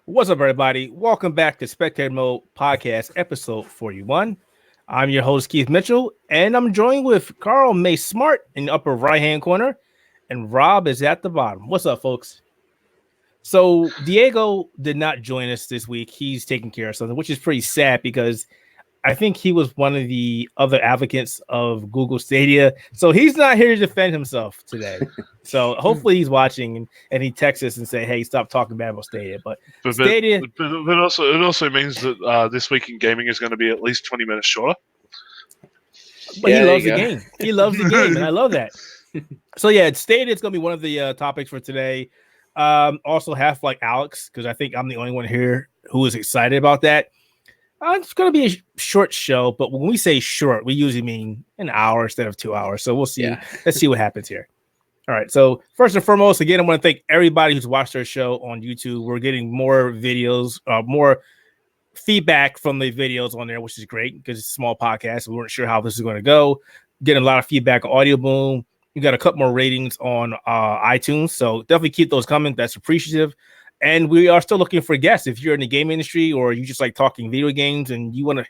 What's up, everybody? Welcome back to Spectator Mode Podcast, episode 41. I'm your host, Keith Mitchell, and I'm joined with Carl May Smart in the upper right-hand corner, and Rob is at the bottom. What's up, folks? So, Diego did not join us this week. He's taking care of something, which is pretty sad because I think he was one of the other advocates of Google Stadia. So he's not here to defend himself today. So hopefully he's watching and he texts us and say, hey, stop talking bad about Stadia. But Stadia... But also, it also means that this week in gaming is going to be at least 20 minutes shorter. But he loves the game. He loves the game, and I love that. So yeah, Stadia is going to be one of the topics for today. Also have like Alyx, because I think I'm the only one here who is excited about that. It's going to be a short show, but when we say short, we usually mean an hour instead of 2 hours. So we'll see. Yeah. Let's see what happens here. All right. So first and foremost, again, I want to thank everybody who's watched our show on YouTube. We're getting more videos, more feedback from the videos on there, which is great because it's a small podcast. We weren't sure how this is going to go. Getting a lot of feedback on Audio Boom. You got a couple more ratings on iTunes. So definitely keep those coming. That's appreciative. And we are still looking for guests. If you're in the game industry or you just like talking video games and you want to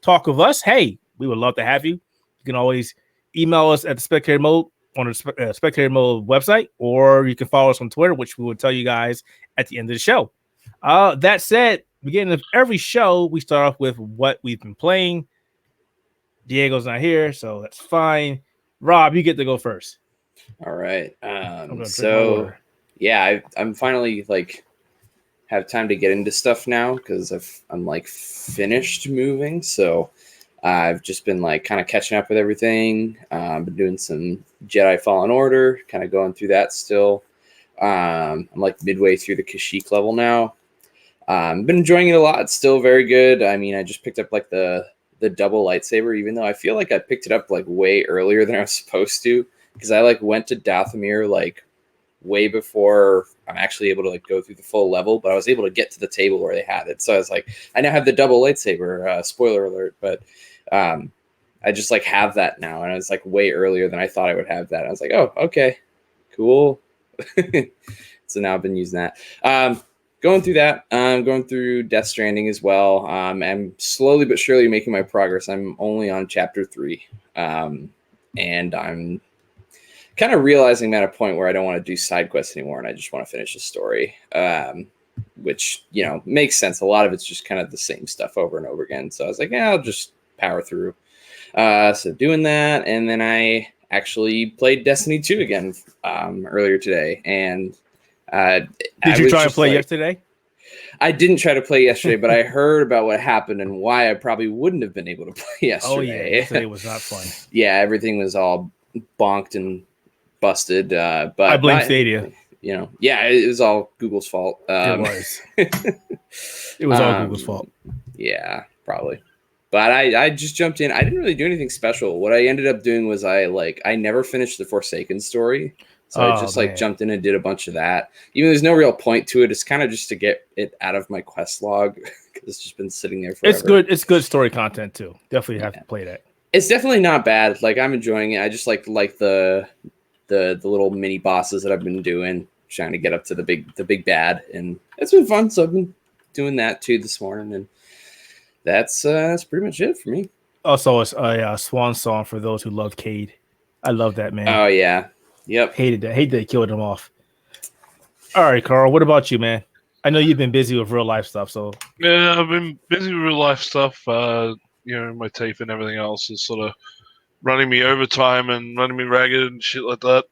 talk with us, hey, we would love to have you. You can always email us at the Spectator Mode on the Spectator Mode website, or you can follow us on Twitter, which we will tell you guys at the end of the show. That said, beginning of every show, we start off with what we've been playing. Diego's not here, so that's fine. Rob, you get to go first. All right. Yeah, I'm finally like have time to get into stuff now because I'm like finished moving. So I've just been like kind of catching up with everything. Been doing some Jedi Fallen Order, kind of going through that still. I'm like midway through the Kashyyyk level now. Been enjoying it a lot. It's still very good. I mean, I just picked up like the double lightsaber, even though I feel like I picked it up like way earlier than I was supposed to, because I like went to Dathomir like way before I'm actually able to like go through the full level, but I was able to get to the table where they had it. So I was like, I now have the double lightsaber, spoiler alert, but I just like have that now. And I was like way earlier than I thought I would have that. I was like, oh, okay, cool. So now I've been using that. Going through that, going through Death Stranding as well. I'm slowly but surely making my progress. I'm only on chapter 3. And I'm kind of realizing I'm at a point where I don't want to do side quests anymore, and I just want to finish the story, which, you know, makes sense. A lot of it's just kind of the same stuff over and over again. So I was like, yeah, I'll just power through. So doing that, and then I actually played Destiny 2 again earlier today. And did you try to play yesterday? I didn't try to play yesterday, but I heard about what happened and why I probably wouldn't have been able to play yesterday. Oh yeah, yesterday was not fun. Yeah, everything was all bonked and busted, but I blame Stadia. You know, yeah, it was all Google's fault. It was. It was all Google's fault. Yeah, probably. But I just jumped in. I didn't really do anything special. What I ended up doing was I never finished the Forsaken story, so I just jumped in and did a bunch of that. Even though there's no real point to it, it's kind of just to get it out of my quest log because it's just been sitting there forever. It's good. It's good story content too. Definitely have to play that. It's definitely not bad. Like, I'm enjoying it. I just like the little mini bosses that I've been doing, trying to get up to the big bad, and it's been fun. So I've been doing that too this morning, and that's pretty much it for me. Also, it's a swan song for those who love Cade. I love that, man. Oh yeah, yep. Hated that. Hated they killed him off. All right, Carl. What about you, man? I know you've been busy with real life stuff. So yeah, I've been busy with real life stuff. You know, my tape and everything else is sort of running me overtime and running me ragged and shit like that.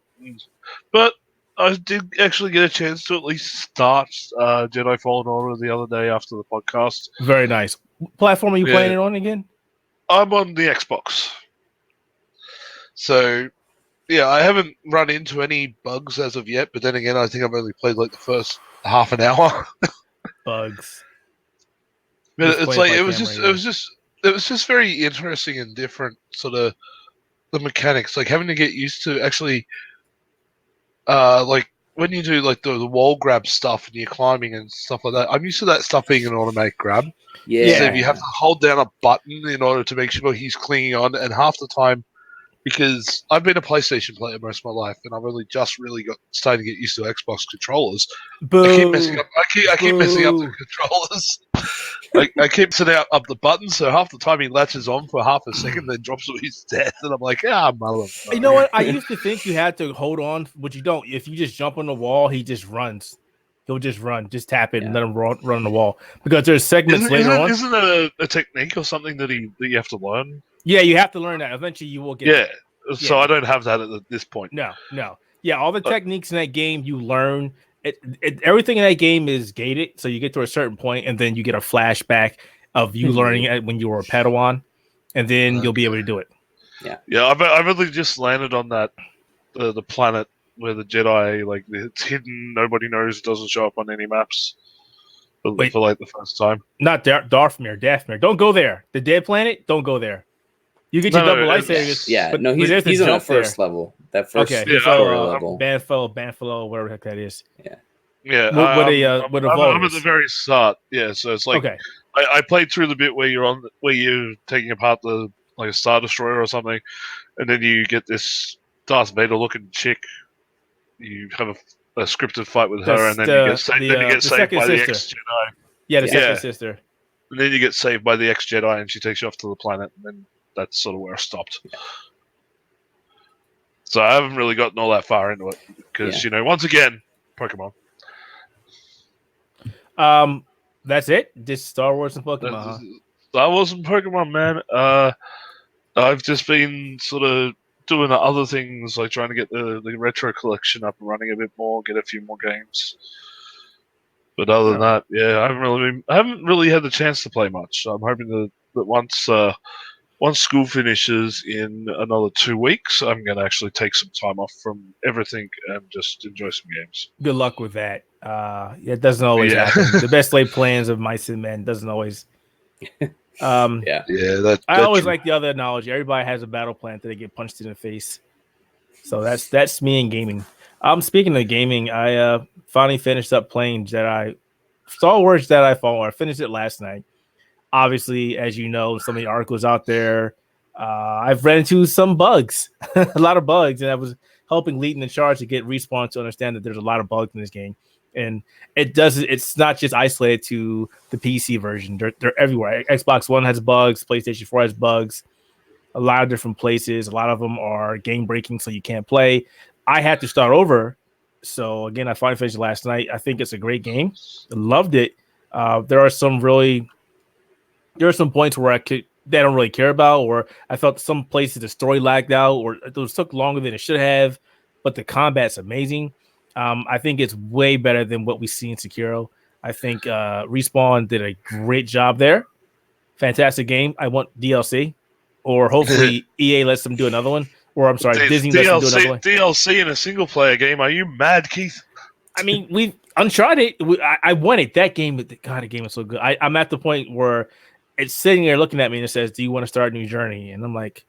But I did actually get a chance to at least start Jedi Fallen Order the other day after the podcast. Very nice. What platform are you playing it on again? I'm on the Xbox. So, yeah, I haven't run into any bugs as of yet, but then again, I think I've only played like the first half an hour. Bugs. But it's like it was just very interesting and different, sort of the mechanics, like having to get used to actually, like when you do like the wall grab stuff and you're climbing and stuff like that. I'm used to that stuff being an automatic grab. Yeah. So you have to hold down a button in order to make sure he's clinging on, and half the time because I've been a PlayStation player most of my life, and I've only just really starting to get used to Xbox controllers. Boo. I keep messing up. I keep messing up the controllers. I keep setting up the buttons, so half the time he latches on for half a second, then drops to his death, and I'm like, mother. You know what? I used to think you had to hold on, but you don't. If you just jump on the wall, he just runs. He'll just run. Just tap it and let him run on the wall. Because there's segments later on. Isn't it a technique or something that you have to learn? Yeah, you have to learn that. Eventually, you will get. Yeah. So I don't have that at this point. No. Yeah, all the techniques in that game you learn. Everything in that game is gated, so you get to a certain point, and then you get a flashback of you learning it when you were a Padawan, and then you'll be able to do it. Yeah. I've really just landed on that the planet where the Jedi, like, it's hidden, nobody knows, it doesn't show up on any maps for like the first time. Not Dathomir. Don't go there. The dead planet. Don't go there. You get your double lightsabers. Yeah, he's on the first level. That first level. Banfalo, whatever the heck that is. Yeah. I'm at the very start. Yeah, so it's like I played through the bit where you're taking apart a Star Destroyer or something, and then you get this Darth Vader looking chick. You have a scripted fight with her, and then you get saved by the ex-Jedi. Yeah, the second sister. And then you get saved by the ex-Jedi, and she takes you off to the planet, and then that's sort of where I stopped. Yeah. So I haven't really gotten all that far into it because once again, Pokemon. That's it. Just Star Wars and Pokemon. Star Wars and Pokemon, man. I've just been sort of doing other things, like trying to get the retro collection up and running a bit more, get a few more games. But other than that, I haven't really had the chance to play much. So I'm hoping that once school finishes in another 2 weeks, I'm going to actually take some time off from everything and just enjoy some games. Good luck with that. It doesn't always happen. The best laid plans of mice and men doesn't always. I always like the other analogy. Everybody has a battle plan until they get punched in the face. So that's me in gaming. Speaking of gaming, I finally finished up playing Star Wars Jedi Fallen Order. I finished it last night. Obviously, as you know, so many articles out there. I've ran into some bugs, a lot of bugs, and I was helping leading the charge to get Respawn to understand that there's a lot of bugs in this game. And it's not just isolated to the PC version. They're everywhere. Xbox One has bugs, PlayStation 4 has bugs, a lot of different places. A lot of them are game breaking, so you can't play. I had to start over. So again, I finally finished last night. I think it's a great game. I loved it. There are some points where that I don't really care about, or I felt some places the story lagged out, or it took longer than it should have. But the combat's amazing. I think it's way better than what we see in Sekiro. I think Respawn did a great job there. Fantastic game. I want DLC, or hopefully EA lets them do another one. Or I'm sorry, Disney lets them do another one. DLC in a single player game? Are you mad, Keith? I mean, we've Uncharted. I want it. That game, God, the game is so good. I'm at the point where it's sitting there looking at me and it says, "Do you want to start a new journey?" And I'm like,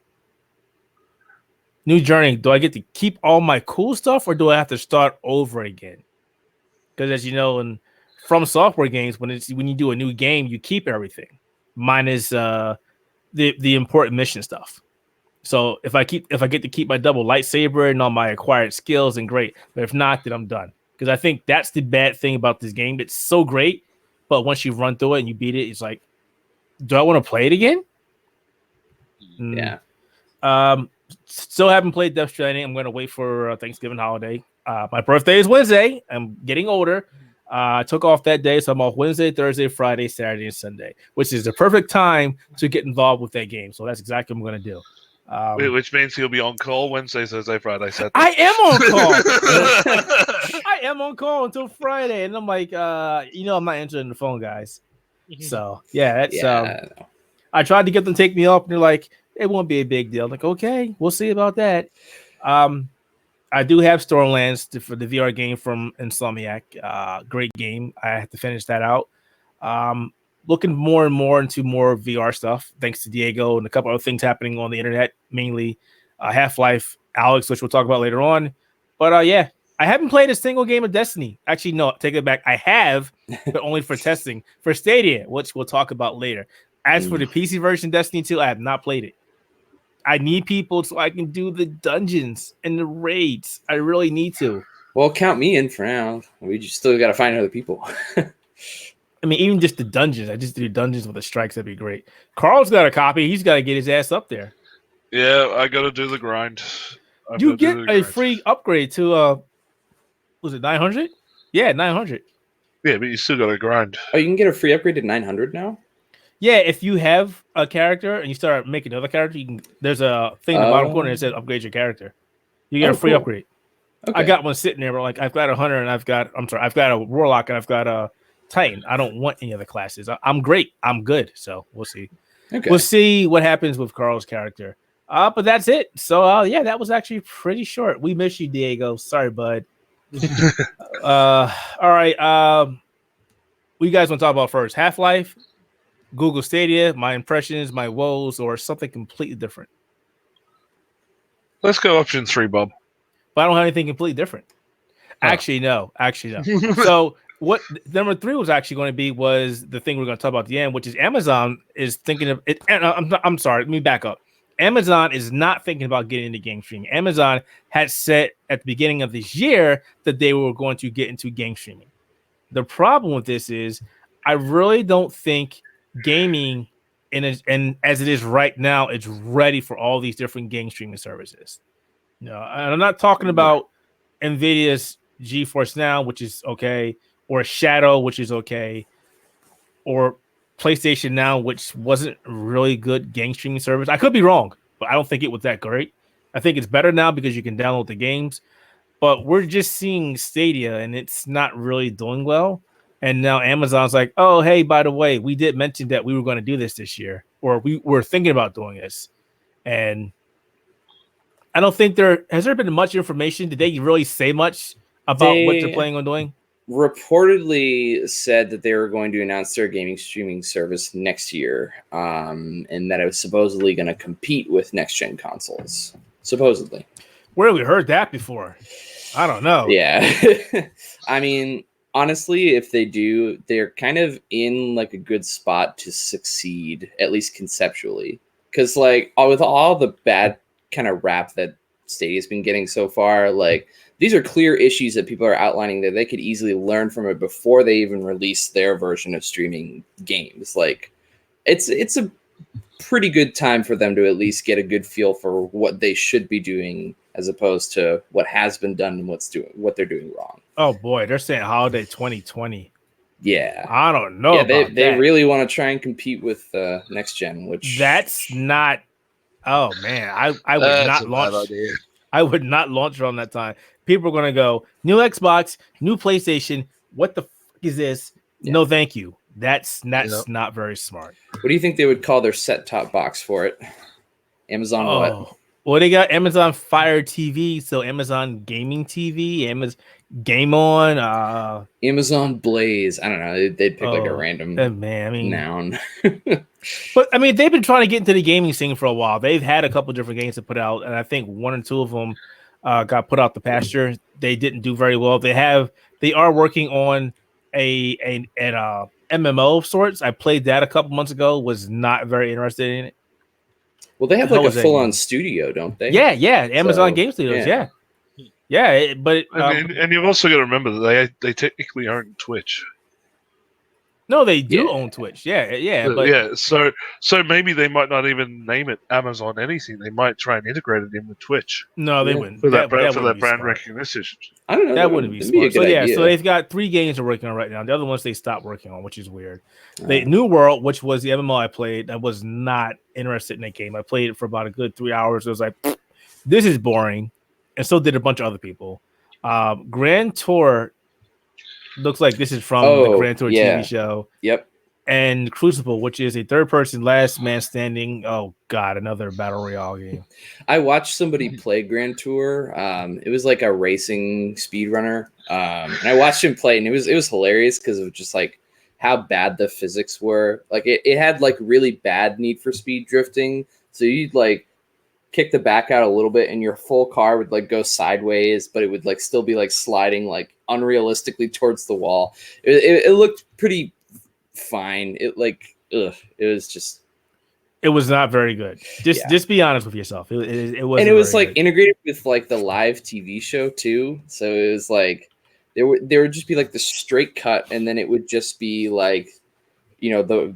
"New journey? Do I get to keep all my cool stuff, or do I have to start over again?" Because as you know, from software games, when you do a new game, you keep everything, minus the important mission stuff. So if I get to keep my double lightsaber and all my acquired skills, then great. But if not, then I'm done. Because I think that's the bad thing about this game. It's so great, but once you run through it and you beat it, it's like, do I want to play it again? Yeah. Still haven't played Death Stranding. I'm going to wait for Thanksgiving holiday. My birthday is Wednesday. I'm getting older. I took off that day, so I'm off Wednesday, Thursday, Friday, Saturday, and Sunday, which is the perfect time to get involved with that game. So that's exactly what I'm going to do. Which means he'll be on call Wednesday, Thursday, Friday, Saturday. I am on call. I am on call until Friday, and I'm like, I'm not answering the phone, guys. So that's I tried to get them to take me off, and they're like, it won't be a big deal. I'm like, okay, we'll see about that. I do have Stormlands for the VR game from Insomniac. Great game. I have to finish that out. Looking more and more into more VR stuff, thanks to Diego and a couple other things happening on the internet, mainly Half-Life, Alyx, which we'll talk about later on. But I haven't played a single game of Destiny. Actually, no, take it back. I have, but only for testing for Stadia, which we'll talk about later. As for the PC version Destiny 2, I have not played it. I need people so I can do the dungeons and the raids. I really need to. Well, count me in for now. We just still got to find other people. I mean, even just the dungeons. I just do dungeons with the strikes. That'd be great. Carl's got a copy. He's got to get his ass up there. Yeah, I got to do the grind. You get a free upgrade to was it 900? Yeah, 900. Yeah, but you still got to grind. Oh, you can get a free upgrade to 900 now? Yeah, if you have a character and you start making another character, you can. There's a thing in the bottom corner that says upgrade your character. You get a free upgrade. Okay. I got one sitting there, but like I've got a hunter and I've got a warlock and I've got a Titan. I don't want any other classes. I'm great. I'm good. So we'll see. Okay. We'll see what happens with Carl's character. But that's it. So yeah, that was actually pretty short. We miss you, Diego. Sorry, bud. All right. What you guys want to talk about first? Half-Life, Google Stadia, my impressions, my woes, or something completely different? Let's go option 3, Bob. But I don't have anything completely different. Actually, no. So what number 3 was actually going to be was the thing we're going to talk about at the end, which is Amazon is thinking of it. I'm sorry. Let me back up. Amazon is not thinking about getting into game streaming. Amazon had said at the beginning of this year that they were going to get into game streaming. The problem with this is I really don't think gaming and as it is right now, it's ready for all these different game streaming services. No, and I'm not talking about NVIDIA's GeForce Now, which is okay, or Shadow, which is okay, or PlayStation Now, which wasn't really good game streaming service. I could be wrong, but I don't think it was that great. I think it's better now because you can download the games, but we're just seeing Stadia and it's not really doing well. And now Amazon's like, oh, hey, by the way, we did mention that we were going to do this year, or we were thinking about doing this. And I don't think has there been much information. Did they really say much about what they're planning on doing? Reportedly said that they were going to announce their gaming streaming service next year, and that it was supposedly going to compete with next-gen consoles. Supposedly. Where have we heard that before? I don't know. Yeah. I mean, honestly, if they do, they're kind of in like a good spot to succeed, at least conceptually. Because like with all the bad kind of rap that Stadia's been getting so far, like these are clear issues that people are outlining that they could easily learn from it before they even release their version of streaming games. Like it's a pretty good time for them to at least get a good feel for what they should be doing as opposed to what has been done and what they're doing wrong. Oh boy, they're saying holiday 2020. Yeah. I don't know. Yeah, they really want to try and compete with next gen, which that's not. Oh man, I would not launch. I would not launch around that time. People are gonna go new Xbox, new PlayStation. What the fuck is this? Yeah. No, thank you. That's not very smart. What do you think they would call their set-top box for it? Amazon what? Well, they got Amazon Fire TV, so Amazon Gaming TV, Amazon Game On, Amazon Blaze. I don't know. They'd pick like a random noun. But I mean, they've been trying to get into the gaming scene for a while. They've had a couple different games to put out, and I think 1 or 2 of them got put out the pasture. They didn't do very well. They are working on an MMO of sorts. I played that a couple months ago. Was not very interested in it. Well, they have like a full-on studio, don't they? Yeah. Amazon Game Studios. Yeah. But and you've also got to remember that they technically own Twitch. No, they do own Twitch. Yeah. So maybe they might not even name it Amazon anything. They might try and integrate it in with Twitch. No, they wouldn't. For that brand recognition. I don't know. That wouldn't be smart. So so they've got 3 games they're working on right now. The other ones they stopped working on, which is weird. The New World, which was the MMO I played, I was not interested in that game. I played it for about a good 3 hours. It was like, this is boring. And so did a bunch of other people. Grand Tour looks like this is from the Grand Tour TV show. Yep. And Crucible, which is a third-person last man standing. Oh God, another battle royale game. I watched somebody play Grand Tour. It was like a racing speedrunner, and I watched him play, and it was hilarious because of just like how bad the physics were. Like it had like really bad Need for Speed drifting, so you'd like kick the back out a little bit, and your full car would like go sideways, but it would like still be like sliding like unrealistically towards the wall. It looked pretty fine. It was just It was not very good. Just be honest with yourself. It was, and it was like integrated with like the live TV show too. So it was like there would just be like the straight cut, and then it would just be like, you know, the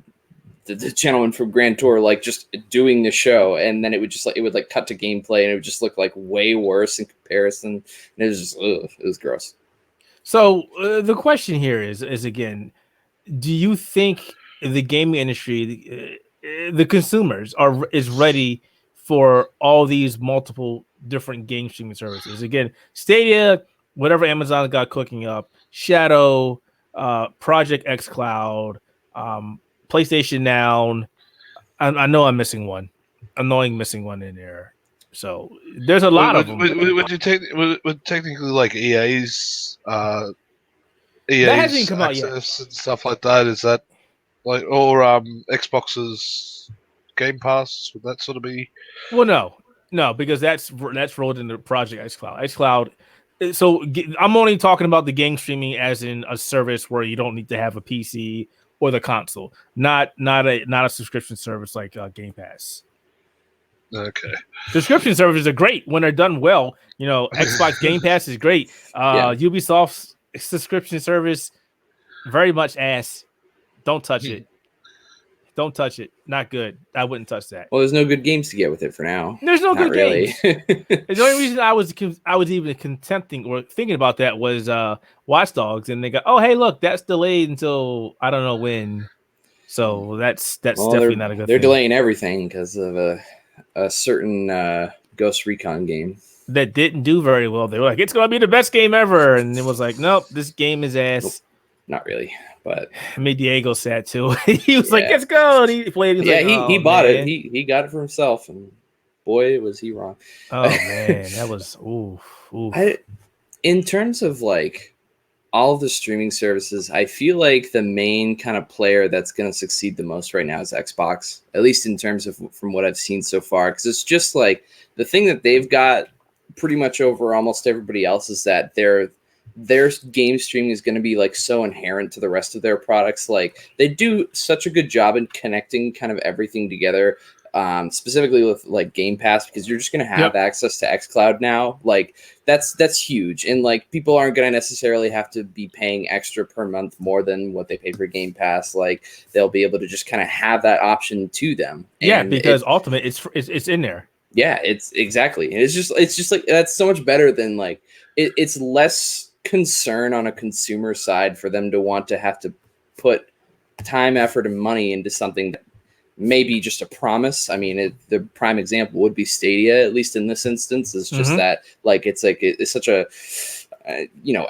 gentleman from Grand Tour like just doing the show, and then it would just like cut to gameplay, and it would just look like way worse in comparison. And it was just it was gross. So the question here is again, do you think the gaming industry, the consumers is ready for all these multiple different game streaming services? Again, Stadia, whatever Amazon got cooking up, Shadow, Project xCloud, PlayStation Now. I know I'm missing one. Annoying missing one in there. So there's a lot of them. Would technically like EA's that hasn't even come out yet and stuff like that? Is that like, or Xbox's Game Pass? Would that sort of be? Well, no, because that's rolled into Project xCloud. xCloud. So I'm only talking about the game streaming as in a service where you don't need to have a PC or the console, not a subscription service like Game Pass. Okay. Subscription services are great when they're done well. You know, Xbox Game Pass is great. Ubisoft's subscription service, very much ass. Don't touch it. Don't touch it. Not good. I wouldn't touch that. Well, there's no good games to get with it for now. There's no Not good really. games. The only reason I was even contempting or thinking about that was Watch Dogs, and they go, oh, hey, look, that's delayed until I don't know when. So that's definitely not a good thing. They're delaying everything because of a certain Ghost Recon game that didn't do very well. They were like, it's going to be the best game ever. And it was like, nope, this game is ass. Nope, not really. But I made Diego sad too. He was like, let's go. And he played. He bought it. He got it for himself. And boy, was he wrong. Oh, man. That was, oof. In terms of like all of the streaming services, I feel like the main kind of player that's going to succeed the most right now is Xbox, at least in terms of from what I've seen so far. Because it's just like the thing that they've got pretty much over almost everybody else is that their game streaming is going to be like so inherent to the rest of their products. Like they do such a good job in connecting kind of everything together, specifically with like Game Pass, because you're just going to have access to xCloud now. Like that's huge. And like people aren't going to necessarily have to be paying extra per month more than what they pay for Game Pass. Like they'll be able to just kind of have that option to them. Yeah, because Ultimate it's in there. Yeah, it's exactly. And it's just like that's so much better than like it's less concern on a consumer side for them to want to have to put time, effort, and money into something that may be just a promise. I mean, the prime example would be Stadia, at least in this instance, is just that like it's such a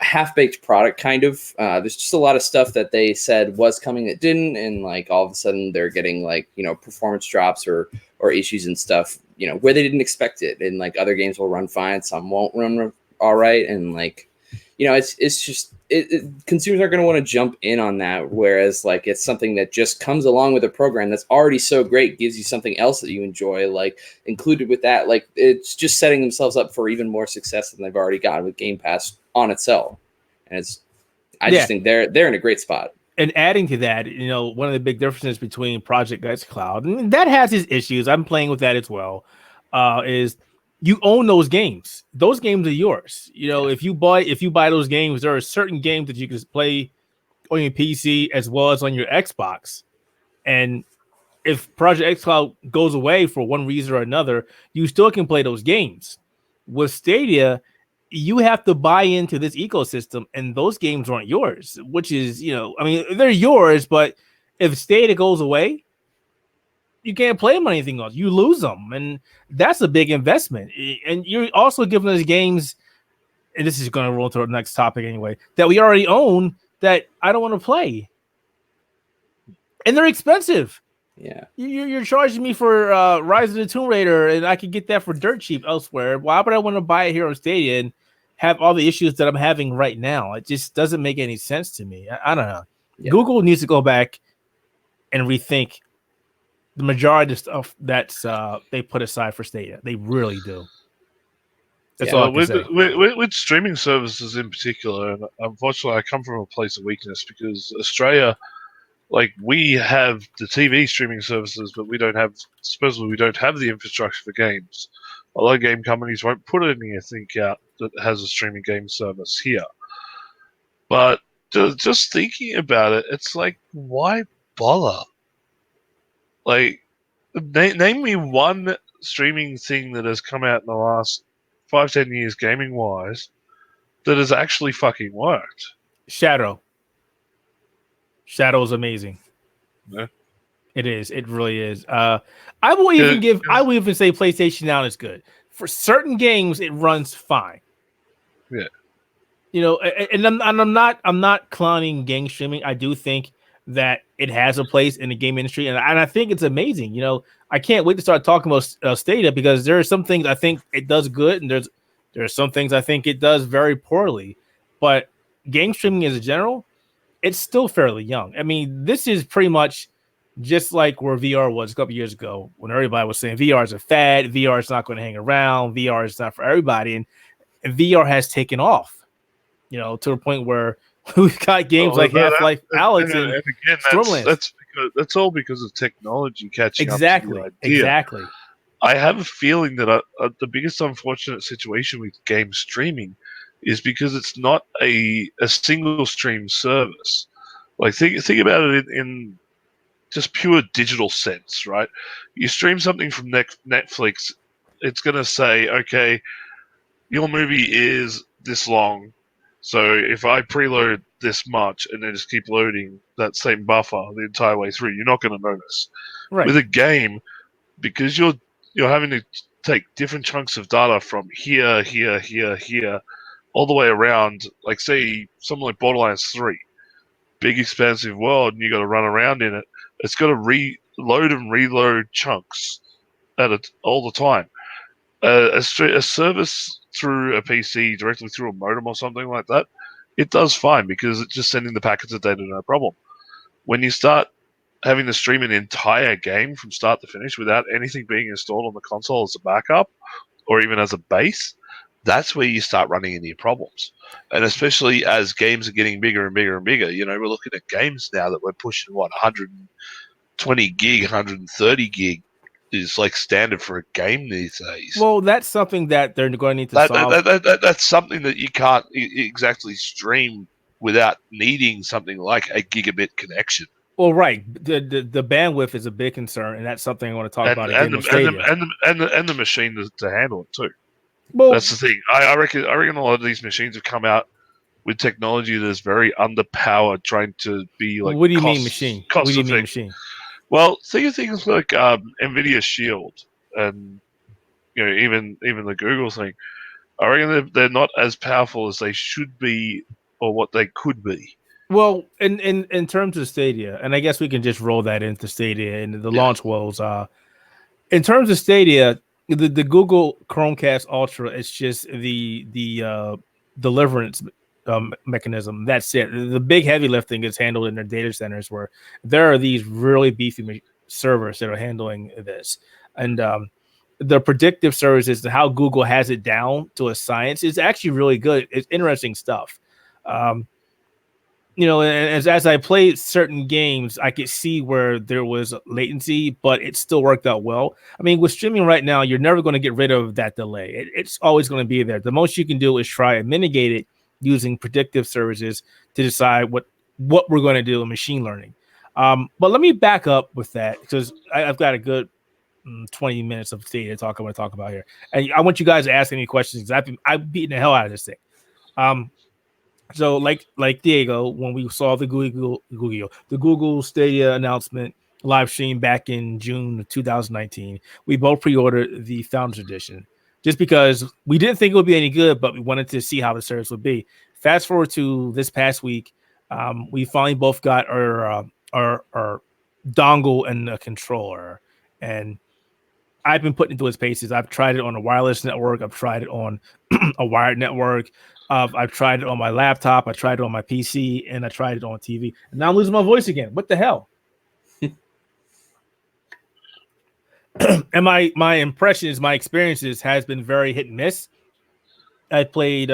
half-baked product kind of. There's just a lot of stuff that they said was coming that didn't, and like all of a sudden they're getting like performance drops or issues and stuff where they didn't expect it, and like other games will run fine, some won't run all right, and like it's just consumers aren't going to want to jump in on that, whereas like it's something that just comes along with a program that's already so great, gives you something else that you enjoy, like included with that. Like it's just setting themselves up for even more success than they've already got with Game Pass on itself. And I just think they're in a great spot. And adding to that, one of the big differences between Project xCloud, and that has its issues, I'm playing with that as well, is you own those games. Those games are yours. If you buy those games, there are certain games that you can play on your PC as well as on your Xbox. And if Project xCloud goes away for one reason or another, you still can play those games. With Stadia, you have to buy into this ecosystem, and those games aren't yours, which is, they're yours, but if Stadia goes away, you can't play them on anything else. You lose them, and that's a big investment. And you're also giving us games, and this is going to roll to the next topic anyway, that we already own that I don't want to play. And they're expensive. Yeah. You're charging me for Rise of the Tomb Raider, and I could get that for dirt cheap elsewhere. Why would I want to buy it here on Stadia and have all the issues that I'm having right now? It just doesn't make any sense to me. I don't know. Yeah. Google needs to go back and rethink the majority of stuff that's they put aside for Stadia. They really do. That's all I can say. With streaming services in particular, and unfortunately I come from a place of weakness because Australia, like we have the TV streaming services, but we don't have the infrastructure for games. A lot of game companies won't put anything out that has a streaming game service here. But just thinking about it, it's like, why bother? Like, name me one streaming thing that has come out in the last 5-10 years, gaming wise, that has actually fucking worked. Shadow is amazing. Yeah. It is. It really is. I will even say PlayStation Now is good. For certain games, it runs fine. Yeah. You know, and I'm not clowning game streaming. I do think that it has a place in the game industry, and I think it's amazing. You know, I can't wait to start talking about Stadia, because there are some things I think it does good, and there are some things I think it does very poorly. But game streaming as a general, it's still fairly young. I mean, this is pretty much just like where VR was a couple years ago, when everybody was saying VR is a fad, VR is not going to hang around, VR is not for everybody, and VR has taken off. You know, to a point where we've got games like Half-Life Alyx and again, Stormlands. That's all because of technology catching up to the idea. Exactly. I have a feeling that the biggest unfortunate situation with game streaming is because it's not a single stream service. Like, think about it in just pure digital sense, right? You stream something from Netflix, it's going to say, okay, your movie is this long, so if I preload this much and then just keep loading that same buffer the entire way through, you're not going to notice. Right. With a game, because you're having to take different chunks of data from here, all the way around, like, say, something like Borderlands 3, big expansive world, and you got to run around in it. It's got to reload and reload chunks all the time. A service through a PC, directly through a modem or something like that, it does fine, because it's just sending the packets of data, no problem. When you start having to stream an entire game from start to finish without anything being installed on the console as a backup or even as a base, that's where you start running into your problems. And especially as games are getting bigger and bigger and bigger, you know, we're looking at games now that we're pushing, 120 gig, 130 gig is like standard for a game these days. Well, that's something that they're going to need to solve. That's something that you can't exactly stream without needing something like a gigabit connection. Well, right. The bandwidth is a big concern, and that's something I want to talk about. And the machine to handle it too. Well, that's the thing. I reckon a lot of these machines have come out with technology that's very underpowered, trying to be like. What do you mean machine? What do you mean machine? Well, think of things like NVIDIA Shield, and you know, even the Google thing. I reckon they're not as powerful as they should be, or what they could be. Well, in terms of Stadia, and I guess we can just roll that into Stadia and the launch woes. In terms of Stadia, the Google Chromecast Ultra is just the deliverance mechanism. That's it. The big heavy lifting is handled in their data centers, where there are these really beefy servers that are handling this, and the predictive services, how Google has it down to a science, is actually really good. It's interesting stuff. You know, and as I played certain games, I could see where there was latency, but it still worked out well. I mean, with streaming right now, you're never going to get rid of that delay. It's always going to be there. The most you can do is try and mitigate it using predictive services to decide what we're going to do in machine learning. But let me back up with that, because I've got a good 20 minutes of data talk I want to talk about here. And I want you guys to ask any questions. I've beaten the hell out of this thing. So like Diego, when we saw the Google Stadia announcement live stream back in June of 2019, we both pre-ordered the Founders Edition just because we didn't think it would be any good, but we wanted to see how the service would be. Fast forward to this past week, we finally both got our dongle and a controller, and I've been putting into its paces. I've tried it on a wireless network. I've tried it on a wired network. I've tried it on my laptop. I tried it on my PC, and I tried it on TV. And now I'm losing my voice again. What the hell? And my impressions, my experiences has been very hit and miss. I played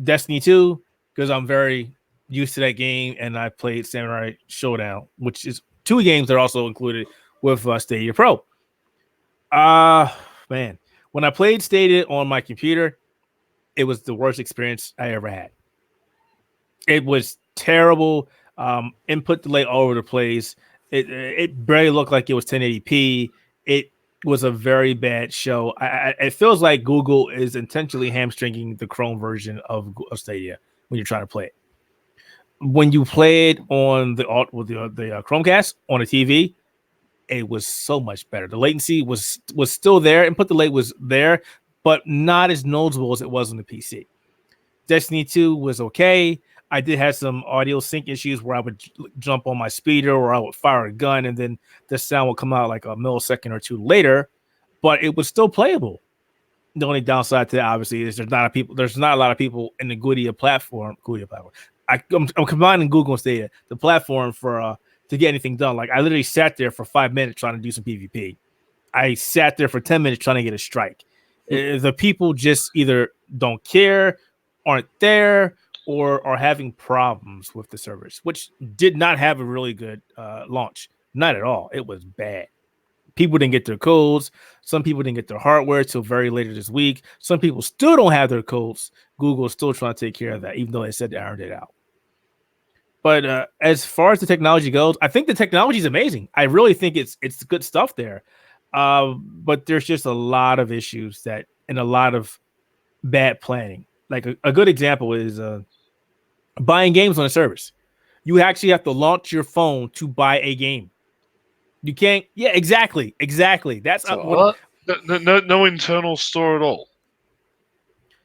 Destiny 2 because I'm very used to that game, and I played Samurai Showdown, which is 2 games that are also included with Stadia Pro. Man, when I played Stadia on my computer, it was the worst experience I ever had. It was terrible. Input delay all over the place. It barely looked like it was 1080p. It was a very bad show. It feels like Google is intentionally hamstringing the Chrome version of Stadia when you're trying to play it. When you play it on the Chromecast on a TV, it was so much better. The latency was still there. Input delay was there, but not as noticeable as it was on the PC. Destiny 2 was okay. I did have some audio sync issues where I would jump on my speeder or I would fire a gun and then the sound would come out like a millisecond or 2 later, but it was still playable. The only downside to that, obviously, is there's not a lot of people in the Stadia platform. I'm combining Google and Stadia, the platform for to get anything done. Like I literally sat there for 5 minutes trying to do some PvP. I sat there for 10 minutes trying to get a strike. The people just either don't care, aren't there, or are having problems with the servers, which did not have a really good launch. Not at all. It was bad. People didn't get their codes. Some people didn't get their hardware till very later this week. Some people still don't have their codes. Google is still trying to take care of that, even though they said they ironed it out. But as far as the technology goes, I think the technology is amazing. I really think it's good stuff there. But there's just a lot of issues and a lot of bad planning. Like a good example is buying games on a service. You actually have to launch your phone to buy a game. You can't. Yeah, exactly. That's no internal store at all.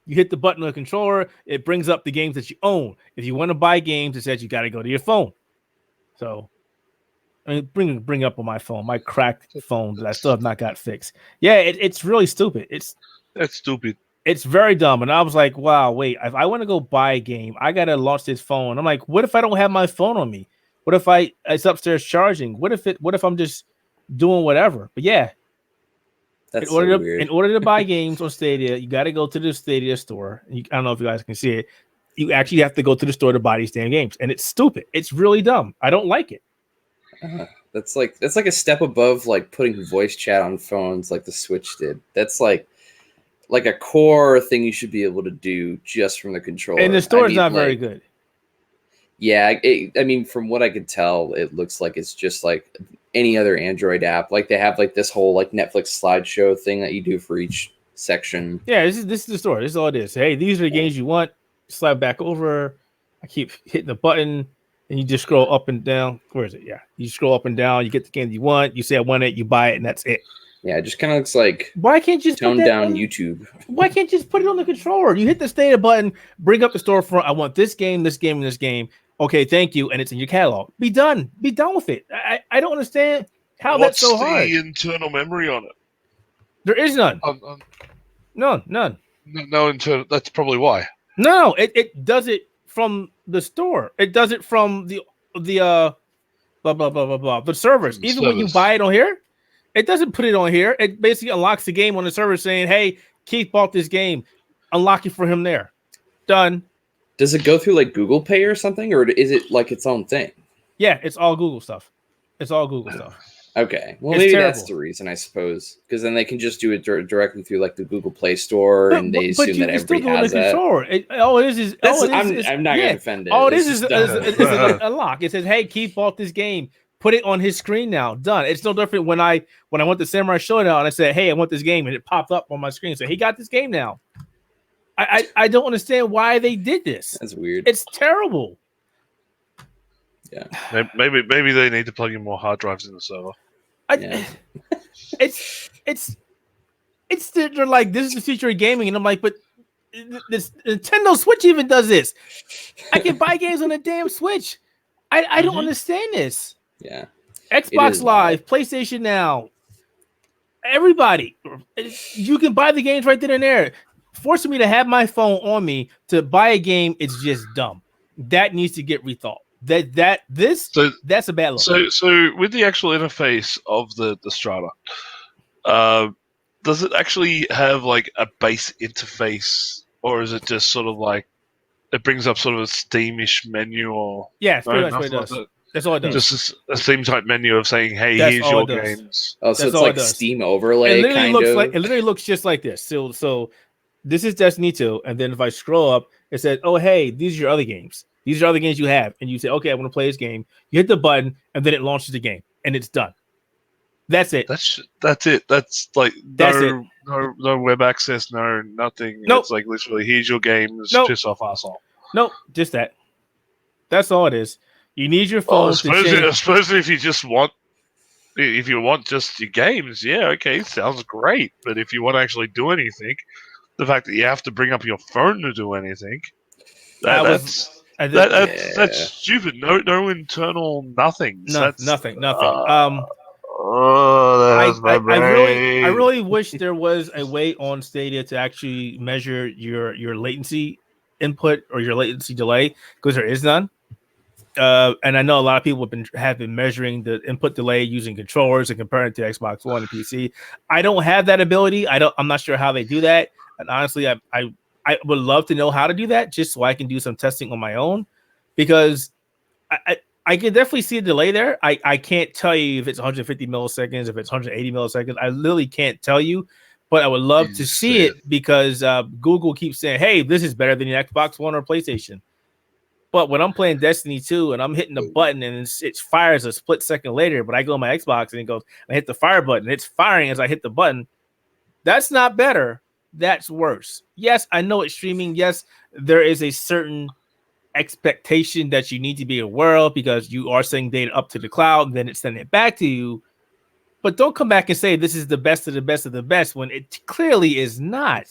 You hit the button on the controller, it brings up the games that you own. If you want to buy games, it says you got to go to your phone. So, I mean, bring up on my phone, my cracked phone that I still have not got fixed. Yeah, it's really stupid. That's stupid. It's very dumb. And I was like, wow, wait, if I want to go buy a game, I got to launch this phone. I'm like, what if I don't have my phone on me? What if it's upstairs charging? What if I'm just doing whatever? But yeah. That's in order to buy games on Stadia, you got to go to the Stadia store. I don't know if you guys can see it. You actually have to go to the store to buy these damn games, and it's stupid. It's really dumb. I don't like it. That's like a step above like putting voice chat on phones like the Switch did. That's like a core thing you should be able to do just from the controller. And the store is not very good. Yeah, I mean, from what I could tell, it looks like it's just like any other Android app. Like they have like this whole like Netflix slideshow thing that you do for each section. Yeah, this is the store. This is all it is. Hey, these are the games you want. Slide back over. I keep hitting the button, and you just scroll up and down. Where is it? Yeah, you scroll up and down. You get the game you want. You say I want it. You buy it, and that's it. Yeah, it just kind of looks like why can't you just tone down YouTube? Why can't you just put it on the controller? You hit the Stadia button, bring up the storefront. I want this game, this game, and this game. Okay, thank you, and it's in your catalog. Be done with it. I don't understand how that's so hard. What's the internal memory on it? There is none. None. No internal. That's probably why. No, it does it from the store. It does it from the blah blah blah blah the servers. Even when you buy it on here, it doesn't put it on here. It basically unlocks the game on the server, saying, "Hey, Keith bought this game. Unlock it for him there." Done. Does it go through like Google Pay or something, or is it like its own thing? Yeah, it's all Google stuff. Okay, well, maybe terrible. That's the reason, I suppose, because then they can just do it directly through like the Google Play Store, and they assume that everybody has that. I'm not going to defend it. All it is a lock. It says, "Hey, Keith bought this game. Put it on his screen now. Done." It's no different when I went to Samurai Showdown and I said, "Hey, I want this game," and it popped up on my screen. So he got this game now. I don't understand why they did this. That's weird. It's terrible. Yeah. Maybe they need to plug in more hard drives in the server. They're like, this is the future of gaming, and I'm like, but this Nintendo Switch even does this. I can buy games on a damn Switch. I don't understand this. Yeah. Xbox Live, PlayStation Now, everybody, you can buy the games right then and there. Forcing me to have my phone on me to buy a game, it's just dumb. That needs to get rethought. That's a bad look. So with the actual interface of the Strata, does it actually have like a base interface, or is it just sort of like it brings up sort of a Steamish menu, or that's pretty much what it does. That's all it does. Just a Steam type menu of saying, "Hey, here's your games." Oh, so it's like Steam overlay. It literally looks just like this. So this is Destiny 2, and then if I scroll up, it says, "Oh, hey, these are your other games. These are other games you have," and you say, "Okay, I want to play this game." You hit the button, and then it launches the game, and it's done. That's it. That's it. That's like no web access, no nothing. Nope. It's like literally, here's your games. Nope. Piss off, asshole. Nope, just that. That's all it is. You need your phone. I suppose if you want just your games, yeah, okay, sounds great. But if you want to actually do anything, the fact that you have to bring up your phone to do anything, that's stupid. No internal nothing. Nothing. I really wish there was a way on Stadia to actually measure your latency input or your latency delay, because there is none. And I know a lot of people have been measuring the input delay using controllers and comparing it to Xbox One and PC. I don't have that ability. I'm not sure how they do that. And honestly, I would love to know how to do that, just so I can do some testing on my own, because I can definitely see a delay there. I can't tell you if it's 150 milliseconds, if it's 180 milliseconds. I literally can't tell you, but I would love to see it, because Google keeps saying, "Hey, this is better than the Xbox One or PlayStation." But when I'm playing Destiny 2 and I'm hitting the button and it fires a split second later, but I go on my Xbox and it goes, I hit the fire button, it's firing as I hit the button. That's not better. That's worse. Yes, I know it's streaming. Yes, there is a certain expectation that you need to be aware of, because you are sending data up to the cloud and then it's sending it back to you. But don't come back and say this is the best of the best of the best when it clearly is not.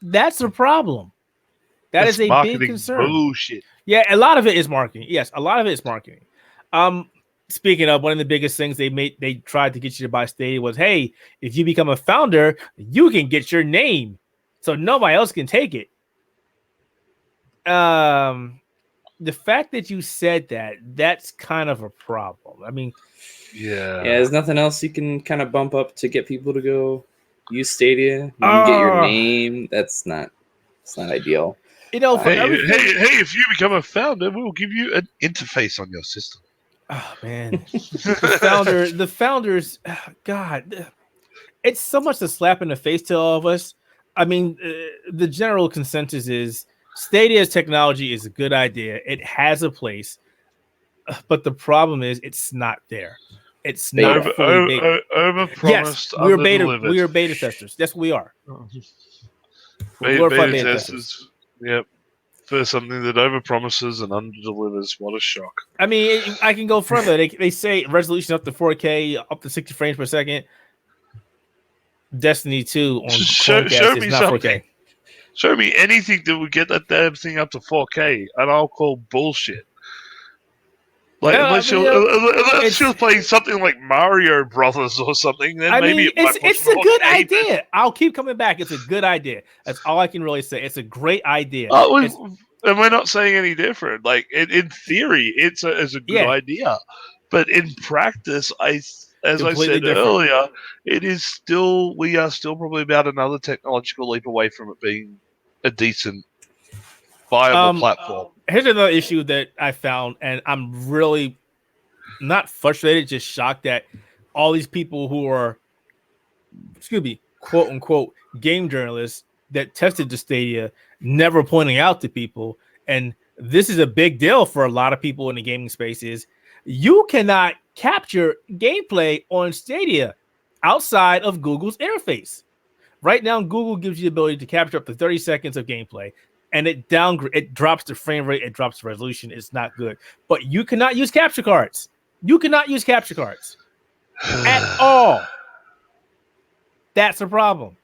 That's a problem. That's a big concern. Bullshit. Yeah, a lot of it is marketing. Yes, a lot of it is marketing. Speaking of, one of the biggest things they tried to get you to buy Stadia was, hey, if you become a founder, you can get your name, so nobody else can take it. The fact that you said that's kind of a problem. I mean, yeah, there's nothing else you can kind of bump up to get people to go use Stadia. You can get your name. It's not ideal. You know, hey, if you become a founder, we'll give you an interface on your system. Oh man, the founders, God, it's so much a slap in the face to all of us. I mean, the general consensus is Stadia's technology is a good idea. It has a place, but the problem is it's not there. It's not overpromised. Yes, we are beta testers. Yes, we are. Beta testers. Yep. For something that overpromises and underdelivers. What a shock. I mean, I can go further. They say resolution up to 4K, up to 60 frames per second. Destiny 2 on Chromecast is not something. 4K. Show me anything that would get that damn thing up to 4K, and I'll call bullshit. Like, unless she was playing something like Mario Brothers or something, then maybe it's a good idea. I'll keep coming back. It's a good idea. That's all I can really say. It's a great idea. And we're not saying any different. Like in theory, it's a good idea, but in practice, as I said earlier, we are still probably about another technological leap away from it being a decent, viable platform. Here's another issue that I found, and I'm really not frustrated, just shocked that all these people who are, quote unquote, game journalists that tested the Stadia never pointing out to people, and this is a big deal for a lot of people in the gaming space, is you cannot capture gameplay on Stadia outside of Google's interface. Right now, Google gives you the ability to capture up to 30 seconds of gameplay. And it drops the frame rate, it drops the resolution. It's not good. But you cannot use capture cards. You cannot use capture cards at all. That's a problem.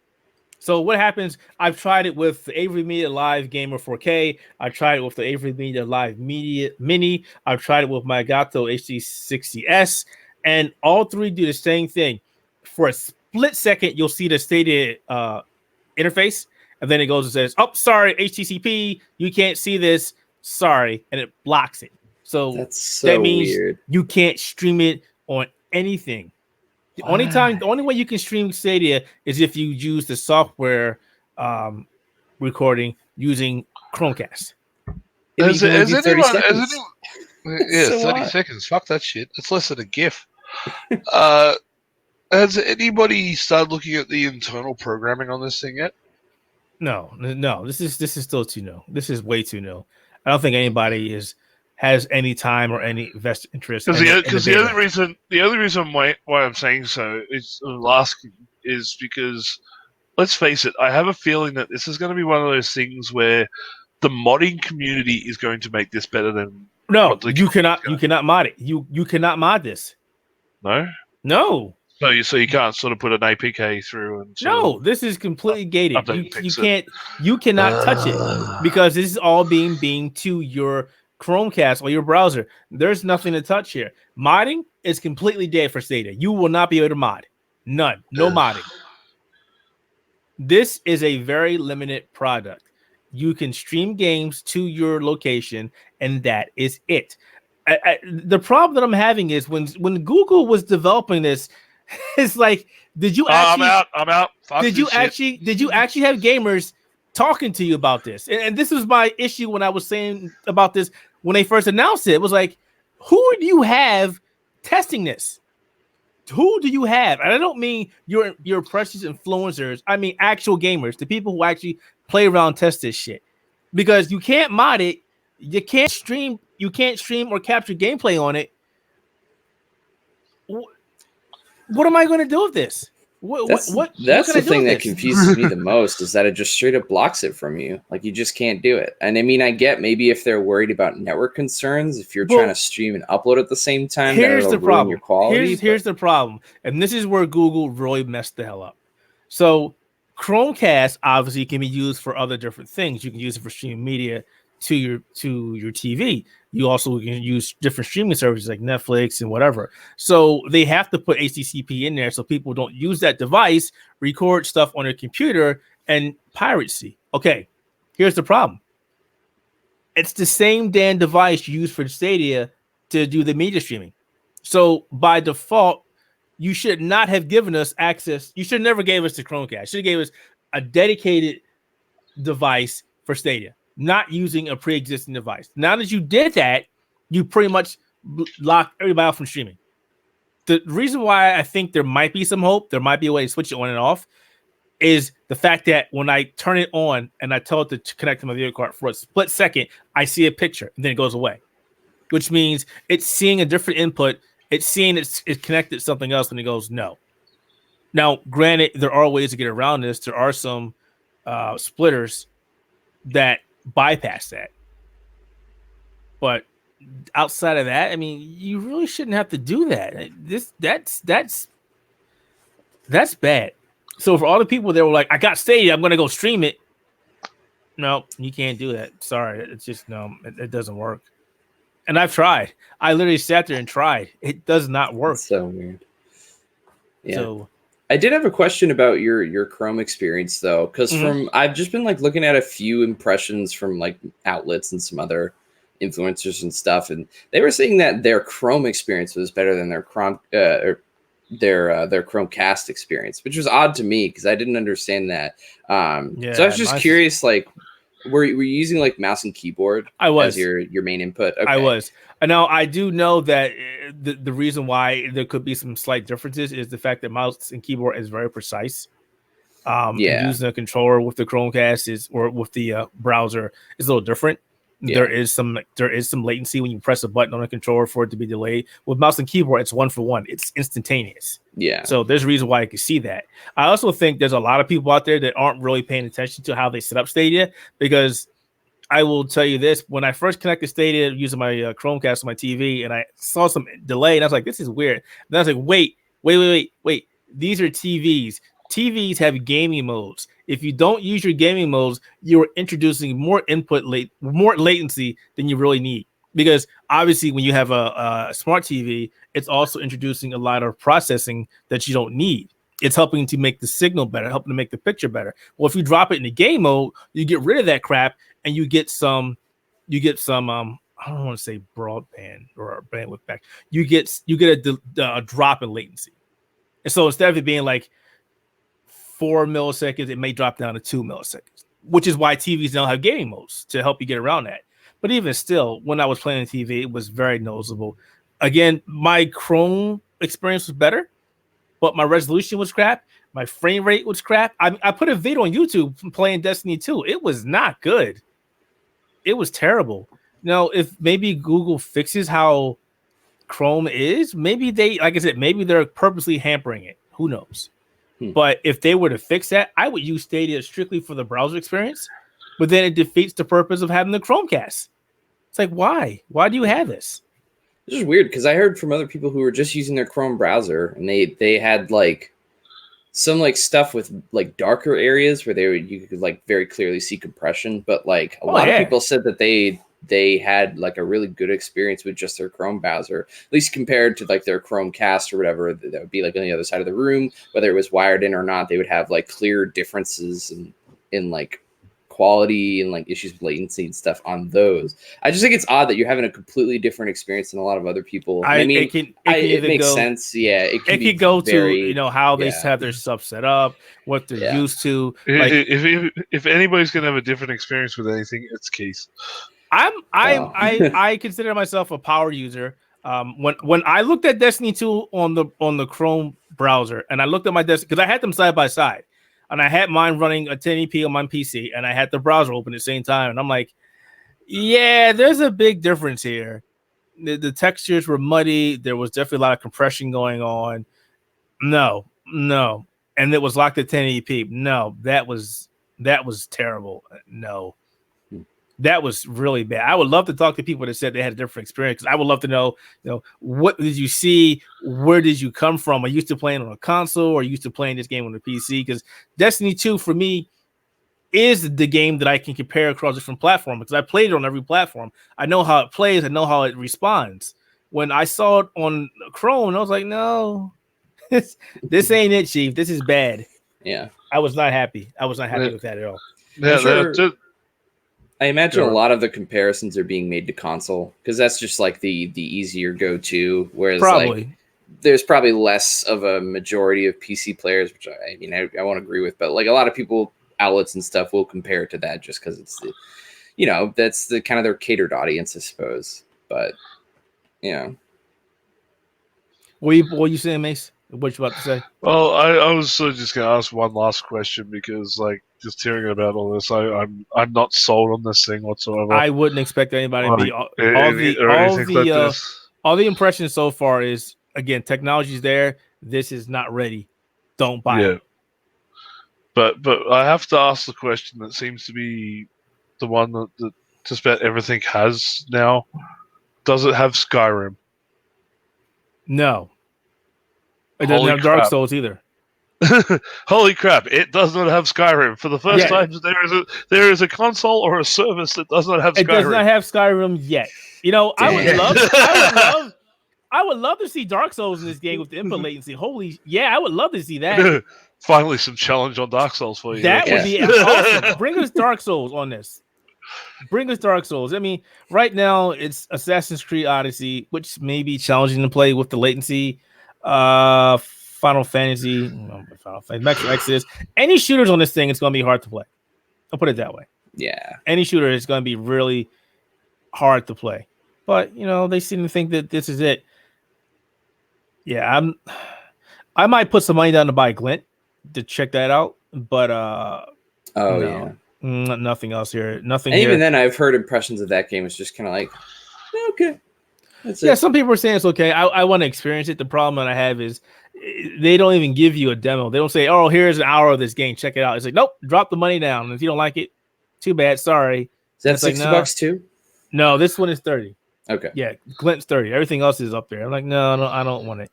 So what happens? I've tried it with the Avery Media Live Gamer 4K. I tried it with the Avery Media Live Media Mini. I've tried it with my Elgato HD60S, and all three do the same thing. For a split second, you'll see the Stadia interface. And then it goes and says, "Oh, sorry, HTTP, you can't see this. Sorry," and it blocks it. So that means weird. You can't stream it on anything. The only way you can stream Stadia is if you use the software recording using Chromecast. Has anyone? 30 seconds. Yeah, So 30 what? seconds. Fuck that shit. It's less than a GIF. Has anybody started looking at the internal programming on this thing yet? No. This is still too new. This is way too new. I don't think anybody has any time or any vested interest. Because the only reason why I'm saying so is asking is because, let's face it, I have a feeling that this is going to be one of those things where the modding community is going to make this better than. No, you cannot mod it. You cannot mod this. No. So you can't sort of put an APK through and. No, this is completely gated. You cannot touch it because this is all being beamed to your Chromecast or your browser. There's nothing to touch here. Modding is completely dead for Stadia. You will not be able to mod. None. No modding. This is a very limited product. You can stream games to your location, and that is it. The problem that I'm having is when Google was developing this, it's like, did you actually? I'm out. Did you actually have gamers talking to you about this? And this was my issue when I was saying about this when they first announced it. It was like, who do you have testing this? Who do you have? And I don't mean your precious influencers. I mean actual gamers, the people who actually play around, test this shit. Because you can't mod it, you can't stream or capture gameplay on it. What am I going to do with this? That's the thing that confuses me the most, is that it just straight up blocks it from you. Like, you just can't do it. And I mean, I get maybe if they're worried about network concerns, if you're trying to stream and upload at the same time, here's the problem. Your quality. Here's the problem, and this is where Google really messed the hell up. So Chromecast obviously can be used for other different things. You can use it for streaming media to your TV. You also can use different streaming services like Netflix and whatever. So they have to put HTTP in there so people don't use that device, record stuff on their computer, and piracy. Okay, here's the problem. It's the same damn device used for Stadia to do the media streaming. So by default, you should not have given us access. You should never gave us the Chromecast. You should have gave us a dedicated device for Stadia, not using a pre-existing device. Now that you did that, you pretty much locked everybody out from streaming. The reason why I think there might be some hope, there might be a way to switch it on and off, is the fact that when I turn it on and I tell it to connect to my video card for a split second, I see a picture and then it goes away, which means it's seeing a different input. It's seeing it's connected to something else and it goes no. Now, granted, there are ways to get around this. There are some splitters that bypass that, but outside of that, I mean, you really shouldn't have to do that. That's bad. So for all the people that were like, I got Stadia, I'm gonna go stream it. No, you can't do that. Sorry, it's just no, it doesn't work. And I've tried. I literally sat there and tried. It does not work. That's so weird. Yeah. So I did have a question about your Chrome experience though, because I've just been like looking at a few impressions from like outlets and some other influencers and stuff, and they were saying that their Chrome experience was better than their Chromecast experience, which was odd to me because I didn't understand that. So I was just curious, like, were you using like mouse and keyboard as your main input? Okay. I was. Now I do know that the reason why there could be some slight differences is the fact that mouse and keyboard is very precise. Using a controller with the Chromecast or with the browser is a little different. Yeah. There is some latency when you press a button on a controller for it to be delayed. With mouse and keyboard, it's 1-for-1. It's instantaneous. Yeah. So there's a reason why I can see that. I also think there's a lot of people out there that aren't really paying attention to how they set up Stadia, because I will tell you this: when I first connected Stadia using my Chromecast on my TV, and I saw some delay, and I was like, "This is weird." And then I was like, "Wait! These are TVs. TVs have gaming modes. If you don't use your gaming modes, you're introducing more more latency than you really need. Because obviously, when you have a smart TV, it's also introducing a lot of processing that you don't need. It's helping to make the signal better, helping to make the picture better. Well, if you drop it in the game mode, you get rid of that crap, and you get some I don't want to say broadband or bandwidth back. You get a drop in latency, and so instead of it being like 4 milliseconds, it may drop down to 2 milliseconds, which is why TVs don't have gaming modes to help you get around that. But even still, when I was playing on TV, it was very noticeable. Again, my Chrome experience was better, but my resolution was crap. My frame rate was crap. I put a video on YouTube playing Destiny 2. It was not good. It was terrible. Now, if maybe Google fixes how Chrome is, maybe they, like I said, maybe they're purposely hampering it. Who knows? But if they were to fix that, I would use Stadia strictly for the browser experience. But then it defeats the purpose of having the Chromecast. It's like, why? Why do you have this? This is weird because I heard from other people who were just using their Chrome browser, and they had like some like stuff with like darker areas where you could like very clearly see compression. But like a lot of people said that they had like a really good experience with just their Chrome browser, at least compared to like their Chromecast or whatever that would be like on the other side of the room, whether it was wired in or not. They would have like clear differences in like quality and like issues with latency and stuff on those. I just think it's odd that you're having a completely different experience than a lot of other people. I mean, it makes sense. Yeah, it could go very, to how they have their stuff set up, what they're used to. Like, if anybody's gonna have a different experience with anything, it's Keith. I consider myself a power user. When I looked at Destiny 2 on the Chrome browser, and I looked at my Destiny because I had them side by side, and I had mine running a 1080p on my PC, and I had the browser open at the same time, and I'm like, yeah, there's a big difference here. The textures were muddy. There was definitely a lot of compression going on. No, and it was locked at 1080p. No, that was terrible. No. That was really bad. I would love to talk to people that said they had a different experience. I would love to know, what did you see? Where did you come from? Are you used to playing on a console or are you used to playing this game on the PC? Because Destiny 2 for me is the game that I can compare across different platforms because I played it on every platform. I know how it plays. I know how it responds. When I saw it on Chrome, I was like, no, this ain't it, Chief. This is bad. Yeah. I was not happy. I was not happy with that at all. Yeah, I imagine a lot of the comparisons are being made to console because that's just like the easier go-to. Whereas like, there's probably less of a majority of PC players, which I won't agree with, but like a lot of people, outlets and stuff will compare it to that just because it's the, that's the kind of their catered audience, I suppose. But what are you saying, Mace? What you about to say? Well, I was just going to ask one last question because, like, just hearing about all this, I'm not sold on this thing whatsoever. I wouldn't expect anybody to be all the impressions so far is, again, technology's there. This is not ready. Don't buy it. But I have to ask the question that seems to be the one that just about everything has now. Does it have Skyrim? No. It doesn't have Dark Souls either. Holy crap! It does not have Skyrim. For the first time, there is a console or a service that does not have Skyrim. It does not have Skyrim yet. I would love to see Dark Souls in this game with the input latency. I would love to see that. Finally, some challenge on Dark Souls for you. That would be awesome. Bring us Dark Souls on this. Bring us Dark Souls. I mean, right now it's Assassin's Creed Odyssey, which may be challenging to play with the latency. Final Fantasy, Metro Exodus. Any shooters on this thing, it's going to be hard to play. I'll put it that way. Yeah. Any shooter is going to be really hard to play. But, they seem to think that this is it. Yeah, I might put some money down to buy Glint to check that out. But, nothing else here. Nothing. And even then, I've heard impressions of that game. It's just kind of like, okay. Some people are saying it's okay. I want to experience it. The problem that I have is they don't even give you a demo. They don't say, "Oh, here's an hour of this game. Check it out." It's like, nope, drop the money down. And if you don't like it, too bad. Sorry. Is that $60 too? No, this one is 30. Okay. Yeah, Glint's 30. Everything else is up there. I'm like, no, I don't want it.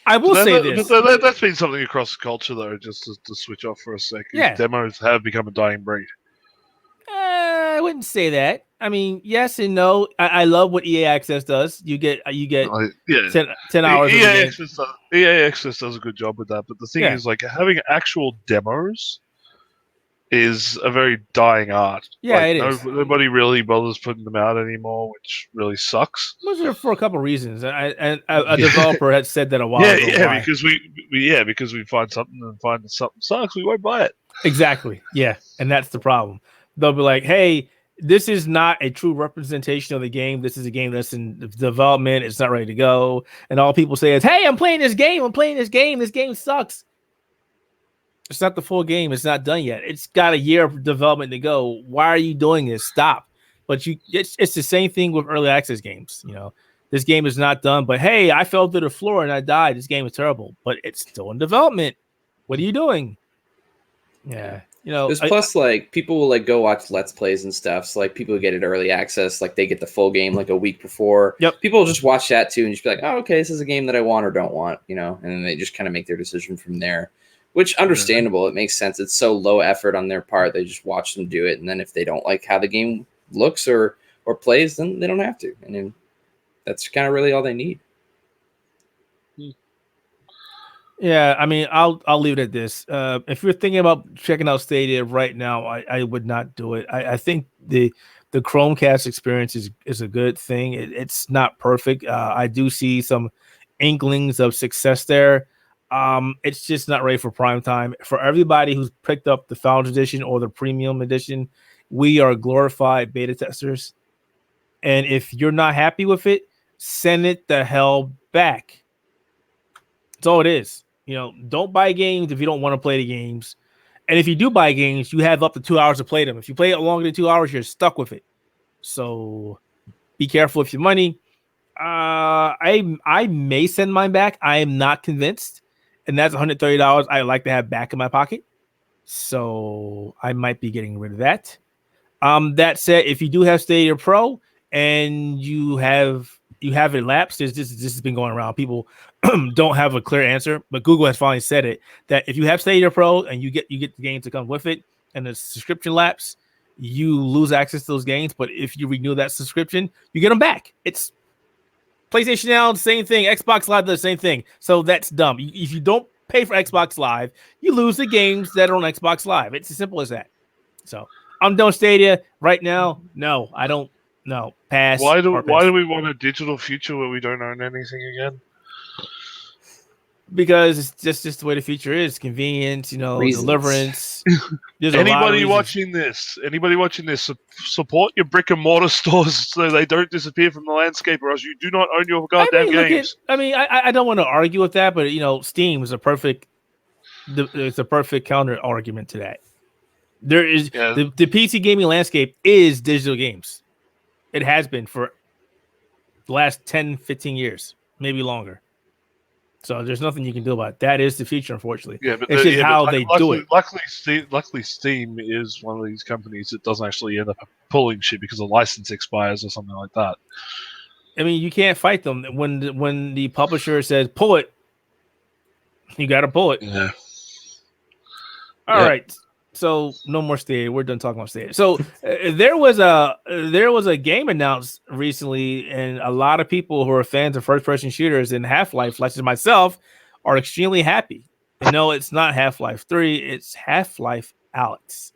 I will say this. That's been something across the culture, though. Just to switch off for a second. Yeah. Demos have become a dying breed. I wouldn't say that. I mean, yes and no. I love what EA Access does. You get 10 hours. EA Access does a good job with that. But the thing is, like, having actual demos is a very dying art. Yeah, it is. Nobody really bothers putting them out anymore, which really sucks. Was for a couple of reasons, and a developer had said that a while ago. Yeah, because we find something and find something sucks, we won't buy it. Exactly. Yeah, and that's the problem. They'll be like, "Hey, this is not a true representation of the game. This is a game that's in development. It's not ready to go. And all people say is, hey, I'm playing this game. I'm playing this game. This game sucks. It's not the full game. It's not done yet. It's got a year of development to go. Why are you doing this? Stop. But it's the same thing with early access games. This game is not done, but hey, I fell to the floor and I died. This game is terrible, but it's still in development. What are you doing? Yeah. There's plus like people will like go watch Let's Plays and stuff. So like people who get it early access, like they get the full game like a week before. Yep. People will just watch that too and just be like, oh, okay, this is a game that I want or don't want, and then they just kind of make their decision from there. Which understandable, it makes sense. It's so low effort on their part. They just watch them do it, and then if they don't like how the game looks or plays, then they don't have to. And then that's kind of really all they need. Yeah, I mean, I'll leave it at this. If you're thinking about checking out Stadia right now, I would not do it. I think the Chromecast experience is a good thing. It's not perfect. I do see some inklings of success there. It's just not ready for prime time. For everybody who's picked up the Founders Edition or the Premium Edition, we are glorified beta testers. And if you're not happy with it, send it the hell back. That's all it is. Don't buy games if you don't want to play the games. And if you do buy games, you have up to 2 hours to play them. If you play it longer than 2 hours, you're stuck with it. So be careful with your money. I may send mine back. I am not convinced. And that's $130 I like to have back in my pocket. So I might be getting rid of that. That said, if you do have Stadia Pro and you have it lapsed, this has been going around. People don't have a clear answer, but Google has finally said it, that if you have Stadia Pro and you get the games to come with it and the subscription lapse, you lose access to those games. But if you renew that subscription, you get them back. It's PlayStation Now, the same thing. Xbox Live, the same thing. So that's dumb. If you don't pay for Xbox Live, you lose the games that are on Xbox Live. It's as simple as that. So I'm done with Stadia right now. No, I don't. No, pass. Why do we want a digital future where we don't own anything again? Because it's just the way the future is. Convenience, deliverance. Anybody watching this, support your brick and mortar stores so they don't disappear from the landscape, or else you do not own your goddamn games. I don't want to argue with that, but Steam is it's a perfect counter argument to that. There is the PC gaming landscape is digital games. It has been for the last 10, 15 years, maybe longer. So there's nothing you can do about it. That is the future, unfortunately. Yeah, but it's just how they do it. Luckily, Steam is one of these companies that doesn't actually end up pulling shit because the license expires or something like that. I mean, you can't fight them. When the publisher says, pull it, you got to pull it. Yeah. All right. So no more Stadia. We're done talking about Stadia. So there was a game announced recently, and a lot of people who are fans of first-person shooters and Half-Life, like myself, are extremely happy. And no, it's not Half-Life 3. It's Half-Life Alyx.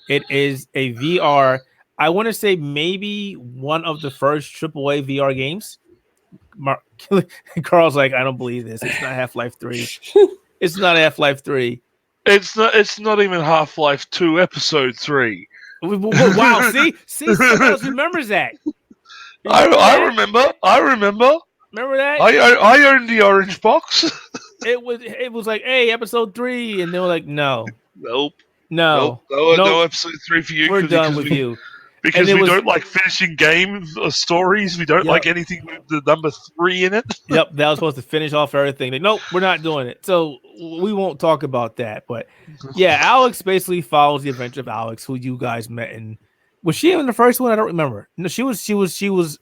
It is a VR. I want to say maybe one of the first AAA VR games. Carl's like, I don't believe this. It's not Half-Life 3. It's not Half-Life 3. It's not even Half-Life 2 Episode 3. Wow, see someone else remembers that. I remember. Remember that? I owned the orange box. It was like, hey, Episode 3, and they were like, no. Nope. No Episode 3 for you. We're done with you. Because we don't like finishing game stories. We don't like anything with the number 3 in it. Yep, that was supposed to finish off everything. Nope, we're not doing it. So we won't talk about that. But yeah, Alyx basically follows the adventure of Alyx, who you guys met in. Was she in the first one? I don't remember. No, she was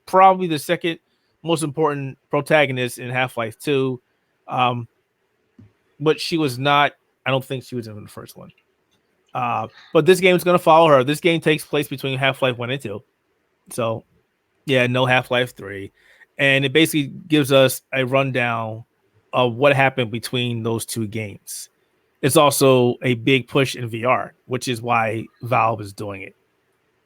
probably the second most important protagonist in Half-Life 2. But she was not. I don't think she was in the first one. But this game is going to follow her. This game takes place between Half-Life 1 and 2. So, yeah, no Half-Life 3. And it basically gives us a rundown of what happened between those two games. It's also a big push in VR, which is why Valve is doing it.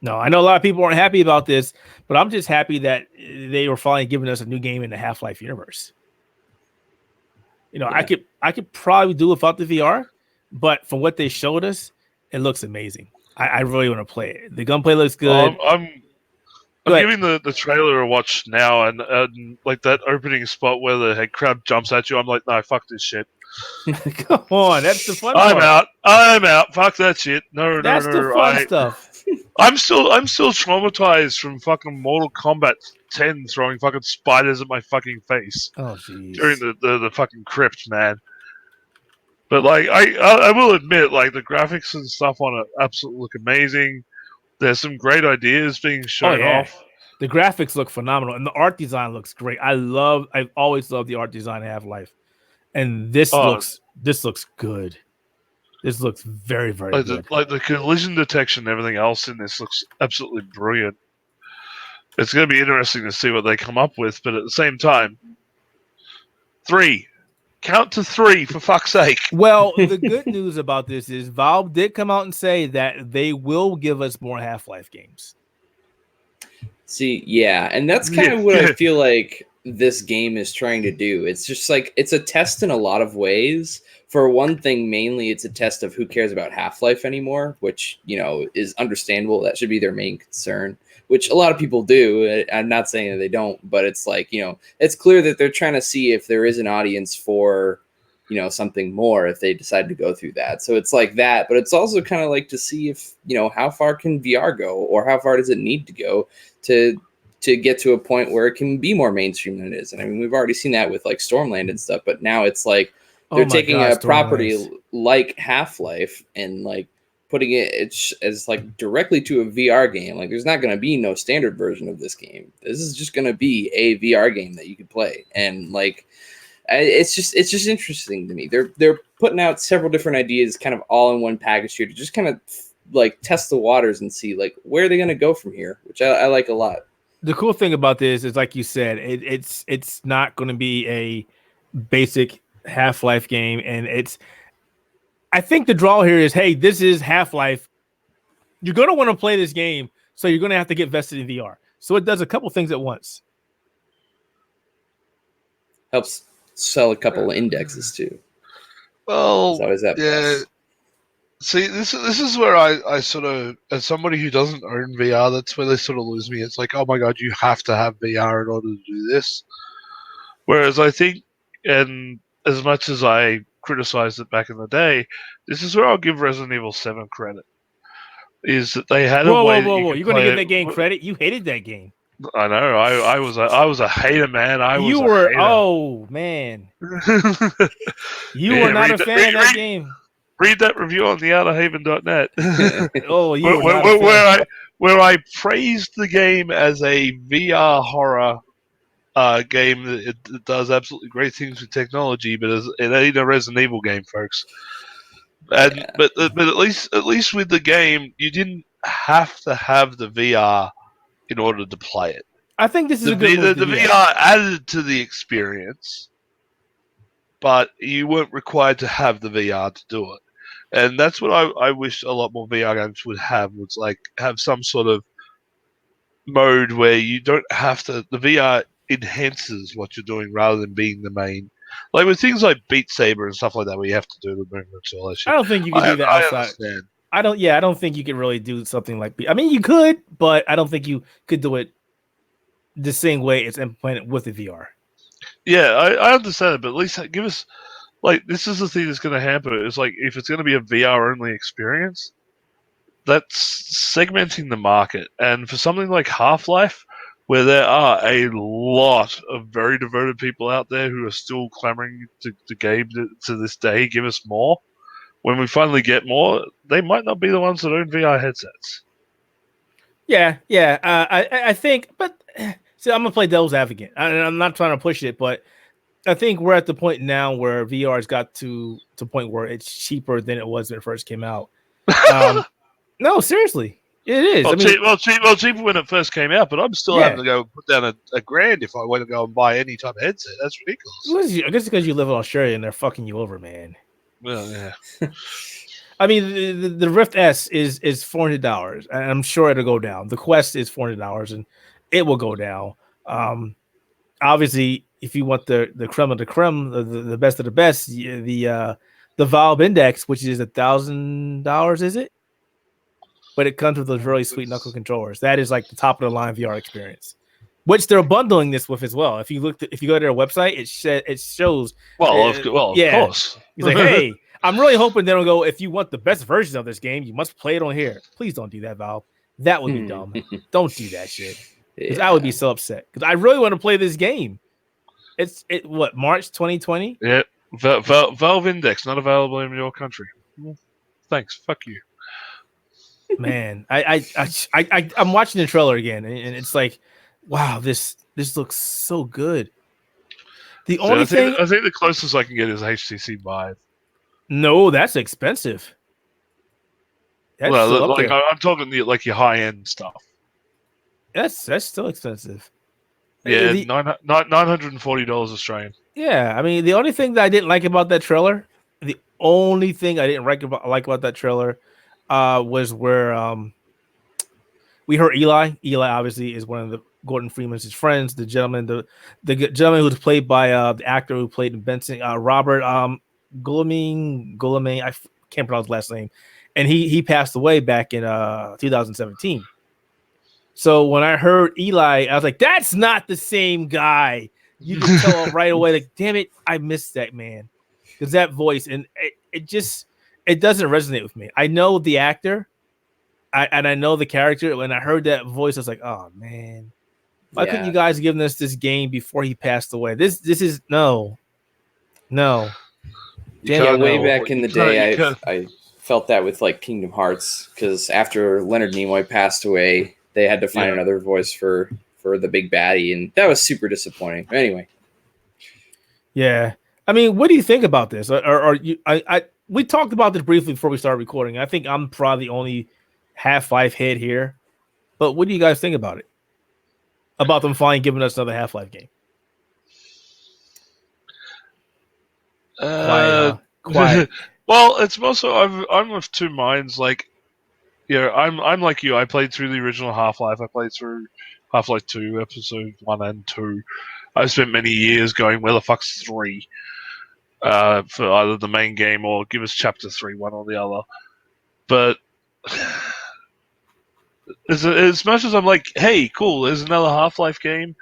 No, I know a lot of people aren't happy about this, but I'm just happy that they were finally giving us a new game in the Half-Life universe. I could probably do without the VR, but from what they showed us, it looks amazing. I really want to play it. The gunplay looks good. I'm giving the trailer a watch now, and like that opening spot where the head crab jumps at you. I'm like, no, fuck this shit. Come on, that's the fun part. I'm out. Fuck that shit. No. That's the fun stuff. I'm still traumatized from fucking Mortal Kombat 10 throwing fucking spiders at my fucking face. Oh jeez. During the fucking crypt, man. But like I will admit, like the graphics and stuff on it absolutely look amazing. There's some great ideas being shown off. The graphics look phenomenal, and the art design looks great. I've always loved the art design of Half-Life, and this looks good. This looks very, very good. Like the collision detection and everything else in this looks absolutely brilliant. It's going to be interesting to see what they come up with, but at the same time, 3. Count to 3, for fuck's sake. Well, the good news about this is Valve did come out and say that they will give us more Half-Life games. See, yeah, and that's kind of what I feel like this game is trying to do. It's just like, it's a test in a lot of ways. For one thing, mainly it's a test of who cares about Half-Life anymore, which, is understandable. That should be their main concern, which a lot of people do. I'm not saying that they don't, but it's like, it's clear that they're trying to see if there is an audience for, something more if they decide to go through that. So it's like that, but it's also kind of like to see if, how far can VR go, or how far does it need to go to get to a point where it can be more mainstream than it is. And I mean, we've already seen that with like Stormland and stuff, but now it's like they're taking a property like Half-Life and like putting it as like directly to a VR game. Like there's not going to be no standard version of this game. This is just going to be a VR game that you could play. And like, it's just interesting to me. They're putting out several different ideas kind of all in one package here to just kind of like test the waters and see like where are they going to go from here, which I like a lot. The cool thing about this is, like you said, it's not going to be a basic Half-Life game, and I think the draw here is, hey, this is Half-Life. You're going to want to play this game, so you're going to have to get vested in VR. So it does a couple things at once. Helps sell a couple of indexes too. Well, yeah. See, this is where I sort of, as somebody who doesn't own VR, that's where they sort of lose me. It's like, oh my god, you have to have VR in order to do this. Whereas I think, and as much as I criticized it back in the day, this is where I'll give Resident Evil 7 credit. Is that they had a way. Whoa! You're going to give that game credit? You hated that game. I know. I was a hater, man. Oh man. You were not a fan of that game. Read that review on the Outerhaven.net. Oh, where I praised the game as a VR horror game that it does absolutely great things with technology, but it ain't a Resident Evil game, folks. And but at least with the game, you didn't have to have the VR in order to play it. I think this is a good move. The VR added to the experience, but you weren't required to have the VR to do it. And that's what I wish a lot more VR games would have, was like have some sort of mode where you don't have to, the VR enhances what you're doing rather than being the main. Like with things like Beat Saber and stuff like that, where you have to do the movements and all that shit. I don't think you can do that outside. I don't think you can really do something like I mean, you could, but I don't think you could do it the same way it's implemented with the VR. Yeah, I understand it, but at least give us, like, this is the thing that's going to hamper it. It's like, if it's going to be a VR only experience, that's segmenting the market. And for something like Half-Life, where there are a lot of very devoted people out there who are still clamoring to game to this day, give us more. When we finally get more, they might not be the ones that own VR headsets. Yeah. I think, but see, I'm gonna play devil's advocate. I'm not trying to push it, but I think we're at the point now where VR's got to the point where it's cheaper than it was when it first came out. No, seriously, it is. Cheaper when it first came out, but I'm still having to go put down a grand if I want to go and buy any type of headset. That's ridiculous. I guess because you live in Australia and they're fucking you over, man. Well, yeah. I mean, the Rift S is $400, and I'm sure it'll go down. The Quest is $400, and it will go down. Obviously, if you want the creme of the creme, the best of the best, the Valve Index, which is $1,000, is it? but it comes with those really sweet knuckle controllers. That is like the top of the line VR experience, which they're bundling this with as well. If you go to their website, it shows. Of course. He's like, hey, I'm really hoping they don't go. If you want the best version of this game, you must play it on here. Please don't do that, Valve. That would be dumb. Don't do that shit. Because I would be so upset. Because I really want to play this game. It's March 2020? Yeah. Valve Index not available in your country. Well, thanks. Fuck you. Man, I'm watching the trailer again, and it's like, wow, this looks so good. I think the closest I can get is HTC Vive. No, that's expensive. I'm talking your high end stuff. That's still expensive. Yeah, $940 Australian. Yeah, I mean, the only thing that I didn't like about that trailer, was where we heard Eli. Eli obviously is one of the Gordon Freeman's friends. The gentleman who was played by the actor who played in Benson, Robert Guillaume. I can't pronounce his last name, and he passed away back in 2017. So when I heard Eli, I was like, "That's not the same guy." You can tell right away. Like, damn it, I missed that man, because that voice, and it doesn't resonate with me. I know the actor, and I know the character. When I heard that voice, I was like, "Oh man, why couldn't you guys give us this game before he passed away?" This is no. Way back in the day, I felt that with like Kingdom Hearts, because after Leonard Nimoy passed away, they had to find another voice for the big baddie, and that was super disappointing. Anyway, yeah, I mean, what do you think about this? We talked about this briefly before we started recording. I think I'm probably the only Half-Life head here, but what do you guys think about it? About them finally giving us another Half-Life game? Quiet. Well, it's also I'm of two minds. Like, I'm like you. I played through the original Half-Life. I played through Half-Life 2, Episode 1 and 2. I've spent many years going, where the fuck's 3? For either the main game or give us Chapter 3, one or the other. But as much as I'm like, hey, cool, there's another Half-Life game,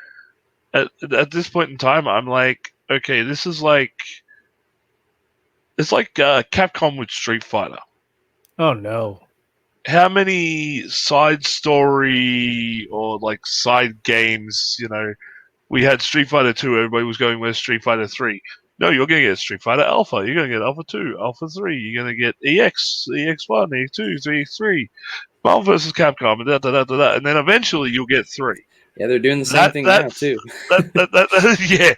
at this point in time, I'm like, okay, this is like... It's like Capcom with Street Fighter. Oh, no. How many side story or like side games, we had Street Fighter 2, everybody was going, where's Street Fighter 3? No, you're going to get Street Fighter Alpha, you're going to get Alpha 2, Alpha 3, you're going to get EX, EX1, EX2, EX3, Marvel vs. Capcom, and and then eventually you'll get 3. Yeah, they're doing the same thing now, too. Yeah.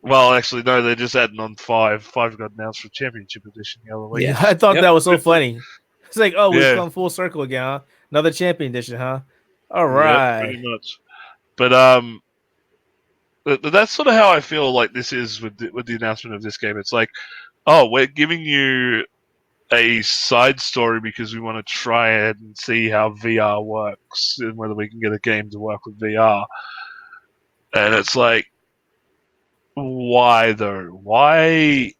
Well, actually, no, they're just adding on 5. 5 got announced for Championship Edition the other week. Yeah, I thought that was so funny. It's like, oh, we've come full circle again, huh? Another Champion Edition, huh? All right. Yeah, pretty much. But that's sort of how I feel like this is with the announcement of this game. It's like, oh, we're giving you a side story because we want to try it and see how VR works and whether we can get a game to work with VR. And it's like, why though? Why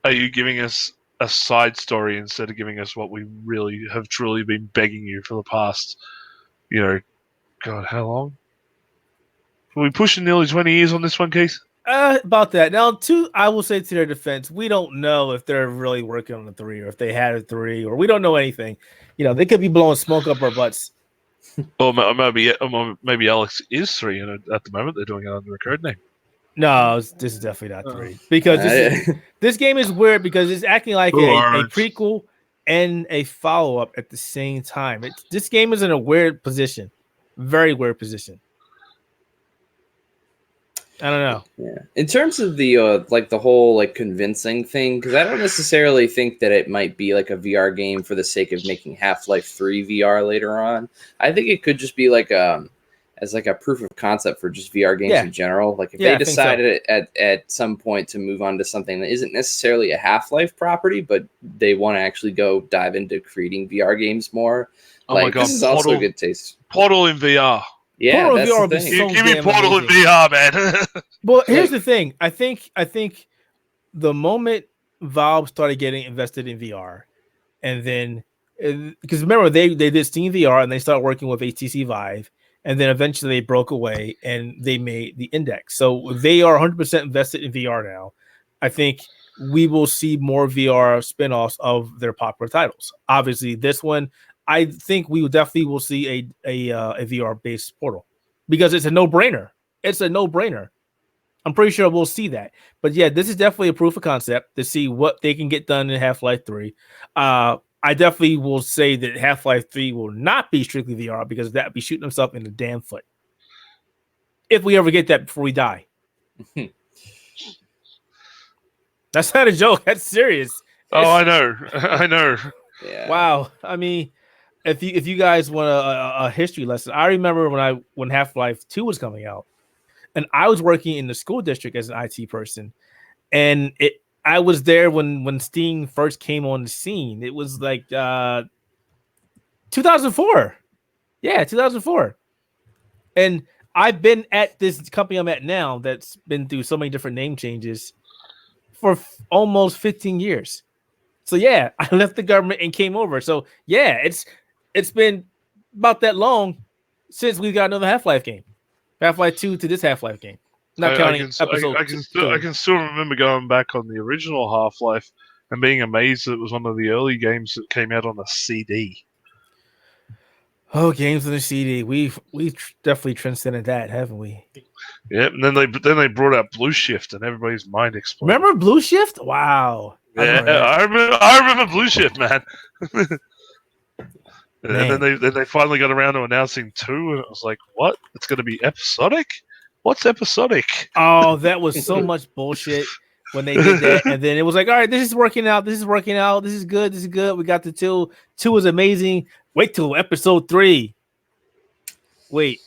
are you giving us a side story instead of giving us what we really have truly been begging you for the past, God, how long? Are we pushing nearly 20 years on this one, Keith? About that. Now, I will say to their defense, we don't know if they're really working on the 3 or if they had a 3, or we don't know anything. They could be blowing smoke up our butts. Or maybe Alyx is 3, and at the moment they're doing it under a code name. No, this is definitely not 3, because this game is weird because it's acting like a prequel and a follow-up at the same time. This game is in a weird position, very weird position. I don't know. Yeah, in terms of the the whole convincing thing, because I don't necessarily think that it might be like a VR game for the sake of making Half-Life 3 VR later on. I think it could just be as a proof of concept for just VR games in general. Like if they decided at some point to move on to something that isn't necessarily a Half-Life property, but they want to actually go dive into creating VR games more. Oh my God, this is also a good taste. Portal in VR. Yeah, Portal that's VR the thing. So give me Portal in VR, man. Well, here's the thing. I think the moment Valve started getting invested in VR, and then because remember they did Steam VR and they started working with HTC Vive, and then eventually they broke away and they made the Index. So they are 100% invested in VR now. I think we will see more VR spinoffs of their popular titles. Obviously, this one, I think we definitely will see a VR based Portal because it's a no brainer. It's a no brainer. I'm pretty sure we'll see that. But yeah, this is definitely a proof of concept to see what they can get done in Half-Life 3. I definitely will say that Half-Life 3 will not be strictly VR because that would be shooting himself in the damn foot. If we ever get that before we die. That's not a joke. That's serious. I know. I know. Yeah. Wow. I mean, if you guys want a history lesson, I remember when Half-Life 2 was coming out, and I was working in the school district as an IT person, and I was there when Steam first came on the scene. It was like 2004. Yeah, 2004. And I've been at this company I'm at now that's been through so many different name changes for almost 15 years. So yeah, I left the government and came over. So yeah, it's been about that long since we got another Half-Life game. Half-Life 2 to this Half-Life game. Not counting episode. I can still remember going back on the original Half-Life and being amazed that it was one of the early games that came out on a CD. Oh, games on a CD. We've definitely transcended that, haven't we? Yep, and then they brought out Blue Shift and everybody's mind exploded. Remember Blue Shift? Wow. Yeah, I remember Blue Shift, man. And then they finally got around to announcing 2, and it was like, what? It's going to be episodic? What's episodic? Oh, that was so much bullshit when they did that. And then it was like, all right, this is working out. This is working out. This is good. This is good. We got the 2. 2 is amazing. Wait till episode 3. Wait,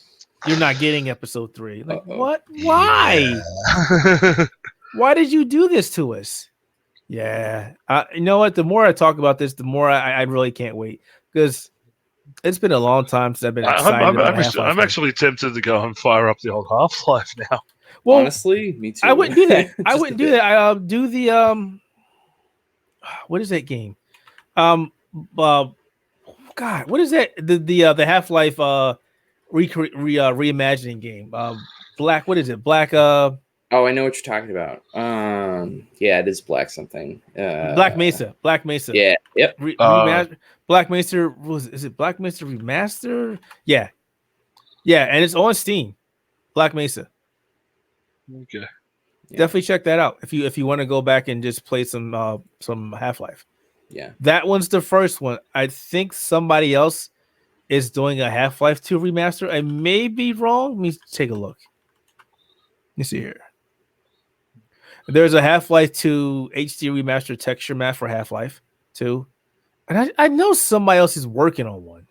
you're not getting episode 3. Like, what? Why? Why did you do this to us? Yeah. You know what? The more I talk about this, the more I really can't wait because it's been a long time since I've been excited. I'm actually tempted to go and fire up the old Half-Life now. Well, honestly, me too. I wouldn't do that. I wouldn't do that. I do the what is that game? God, what is that? The Half-Life reimagining game. Black. What is it? Black. Oh, I know what you're talking about. Yeah, it is Black something. Black Mesa. Black Mesa. Yeah. Yep. Black Mesa is it Black Mesa Remaster? Yeah. Yeah, and it's on Steam. Black Mesa. Okay. Yeah. Definitely check that out if you want to go back and just play some Half-Life. Yeah. That one's the first one. I think somebody else is doing a Half-Life 2 remaster. I may be wrong. Let me take a look. Let me see here. There's a Half-Life 2 HD remaster texture map for Half-Life 2. And I know somebody else is working on one.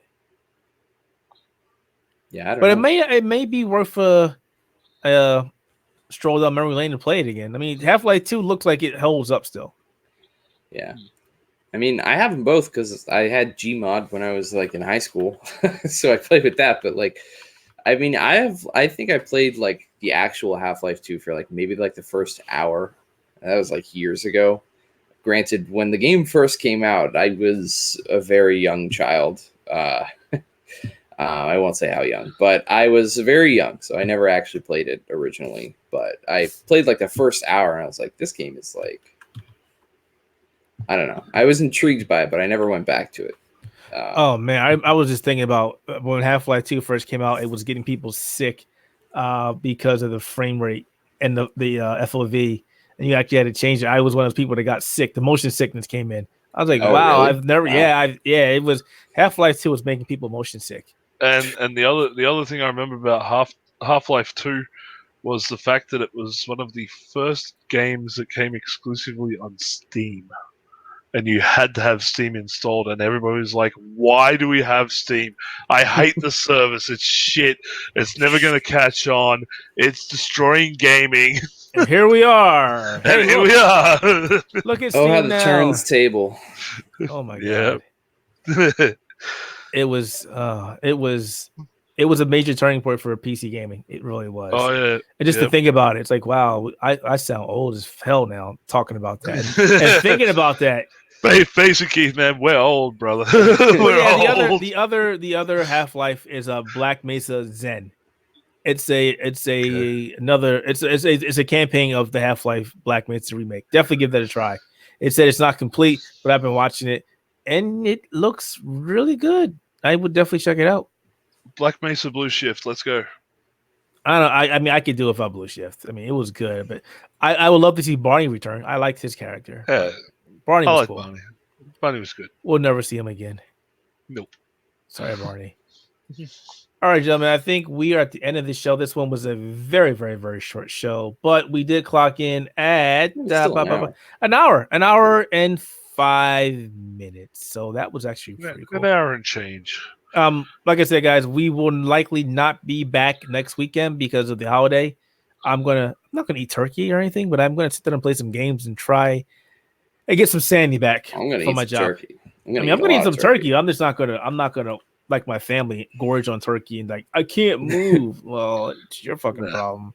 Yeah, I don't know. It may be worth a stroll down memory lane to play it again. I mean, Half-Life 2 looks like it holds up still. Yeah. I mean, I have them both because I had Gmod when I was like in high school. So I played with that, but like I mean, I think I played like the actual Half-Life 2 for like maybe like the first hour. That was like years ago. Granted, when the game first came out, I was a very young child. I won't say how young, but I was very young, so I never actually played it originally. But I played like the first hour, and I was like, this game is like, I don't know. I was intrigued by it, but I never went back to it. Oh man, I was just thinking about when Half-Life 2 first came out, it was getting people sick because of the frame rate and the FOV, and you actually had to change it. I was one of those people that got sick. The motion sickness came in. I was like, wow, really? I've never, wow. It was Half-Life 2 was making people motion sick. And the other thing I remember about Half-Life 2 was the fact that it was one of the first games that came exclusively on Steam. And you had to have Steam installed, and everybody was like, why do we have Steam? I hate the service. It's shit. It's never going to catch on. It's destroying gaming. And here we are. Hey, here we are. Look at Steam how the now. turns table. Oh, my God. It was a major turning point for PC gaming. It really was. Oh, yeah. And just to think about it, it's like, wow, I sound old as hell now talking about that. And thinking about that. Face it, Keith, man. We're old, brother. We're old. The other Half-Life is a Black Mesa Zen. It's a campaign of the Half-Life Black Mesa remake. Definitely give that a try. It said it's not complete, but I've been watching it and it looks really good. I would definitely check it out. Black Mesa Blue Shift. Let's go. I mean, I could do it without Blue Shift. I mean, it was good, but I would love to see Barney return. I liked his character. Yeah, Barney was cool. Barney was good. We'll never see him again. Nope. Sorry, Barney. All right, gentlemen. I think we are at the end of the show. This one was a very, very, very short show, but we did clock in at an hour and 5 minutes. So that was actually pretty cool. An hour and change. Like I said, guys, we will likely not be back next weekend because of the holiday. I'm not gonna eat turkey or anything, but I'm gonna sit there and play some games and try and get some sanity back from my job. Turkey. I'm gonna eat some turkey. I'm not gonna like my family gorge on turkey and like I can't move. Well, it's your fucking problem.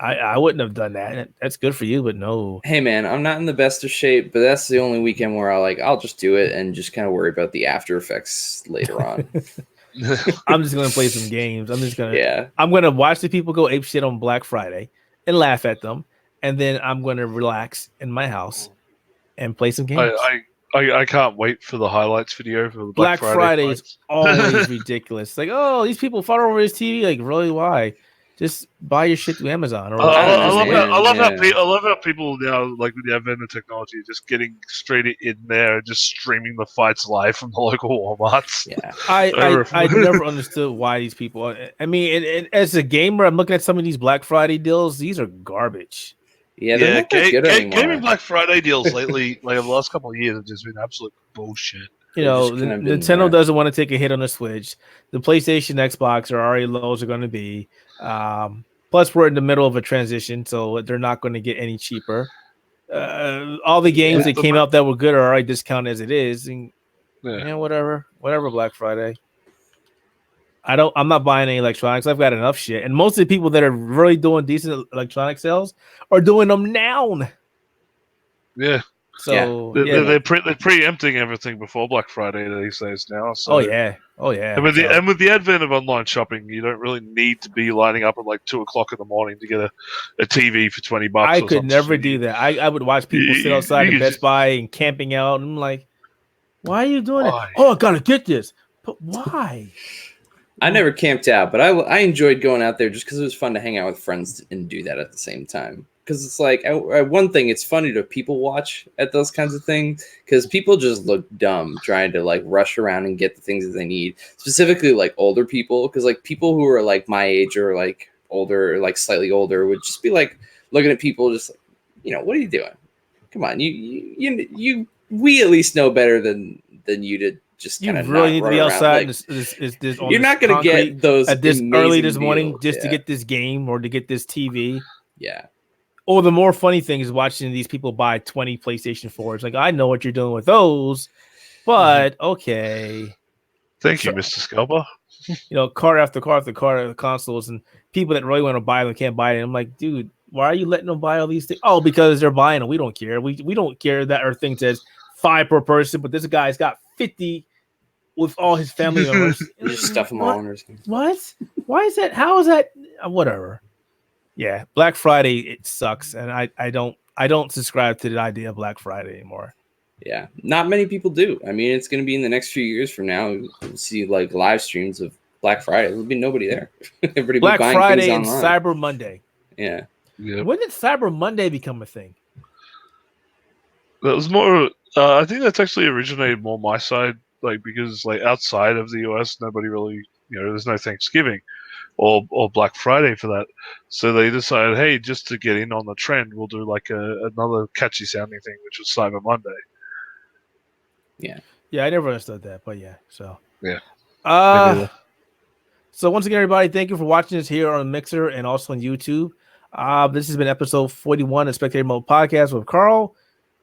I wouldn't have done that. That's good for you, but no. Hey man, I'm not in the best of shape, but that's the only weekend where I'll just do it and just kind of worry about the after effects later on. I'm just gonna play some games. I'm gonna watch the people go ape shit on Black Friday and laugh at them, and then I'm gonna relax in my house and play some games. I can't wait for the highlights video for the Black Friday is always ridiculous. Like, oh, these people fought over his TV. Like, really? Why? Just buy your shit through Amazon. Or I love how people now, like with the advent of technology, just getting straight in there and just streaming the fights live from the local Walmarts. Yeah, I never understood why these people. I mean, and as a gamer, I'm looking at some of these Black Friday deals. These are garbage. Yeah, gaming Black Friday deals lately, like the last couple of years, have just been absolute bullshit. You know, Nintendo doesn't want to take a hit on the Switch. The PlayStation, Xbox are already low as are going to be. Plus, we're in the middle of a transition, so they're not going to get any cheaper. All the games that came out that were good are already discounted as it is. And whatever Black Friday. I'm not buying any electronics. I've got enough shit. And most of the people that are really doing decent electronic sales are doing them now. Yeah. So they're preempting everything before Black Friday these days now. So. Oh yeah. And with the advent of online shopping, you don't really need to be lining up at like 2:00 in the morning to get a TV for $20. I could never do that. I would watch people sit outside of Best Buy and camping out, and I'm like, why are you doing it? Oh, I gotta get this. But why? I never camped out, but I enjoyed going out there just because it was fun to hang out with friends and do that at the same time. Because it's like, one thing, it's funny to people watch at those kinds of things because people just look dumb trying to like rush around and get the things that they need. Specifically, like older people, because like people who are like my age or like older, or like slightly older, would just be like looking at people just like, what are you doing? Come on, we at least know better than you to just kind of really need to be outside. Like, you're not going to get those at this early this morning just to get this game or to get this TV. Yeah. Or the more funny thing is watching these people buy 20 PlayStation 4s. Like, I know what you're doing with those, but okay. Thank you, Mr. Scalper. Car after car after car of consoles, and people that really want to buy them can't buy it. I'm like, dude, why are you letting them buy all these things? Oh, because they're buying them. We don't care. We don't care that our thing says 5 per person, but this guy's got 50 with all his family members. Just stuff them all in or something. What? Why is that? How is that? Whatever. Yeah, Black Friday, it sucks, and I don't subscribe to the idea of Black Friday anymore. Yeah, not many people do. I mean, it's going to be in the next few years from now. We'll see like live streams of Black Friday. There'll be nobody there. Everybody Black buying Friday things and online. Cyber Monday. Yeah. Yep. When did Cyber Monday become a thing? That was more. I think that's actually originated more my side, like because like outside of the US, nobody really, there's no Thanksgiving or Black Friday for that. So they decided, hey, just to get in on the trend, we'll do like another catchy sounding thing, which was Cyber Monday. Yeah, I never understood that, but yeah. So So once again, everybody, thank you for watching us here on Mixer and also on YouTube. This has been episode 41 of Spectator Mode Podcast with Carl,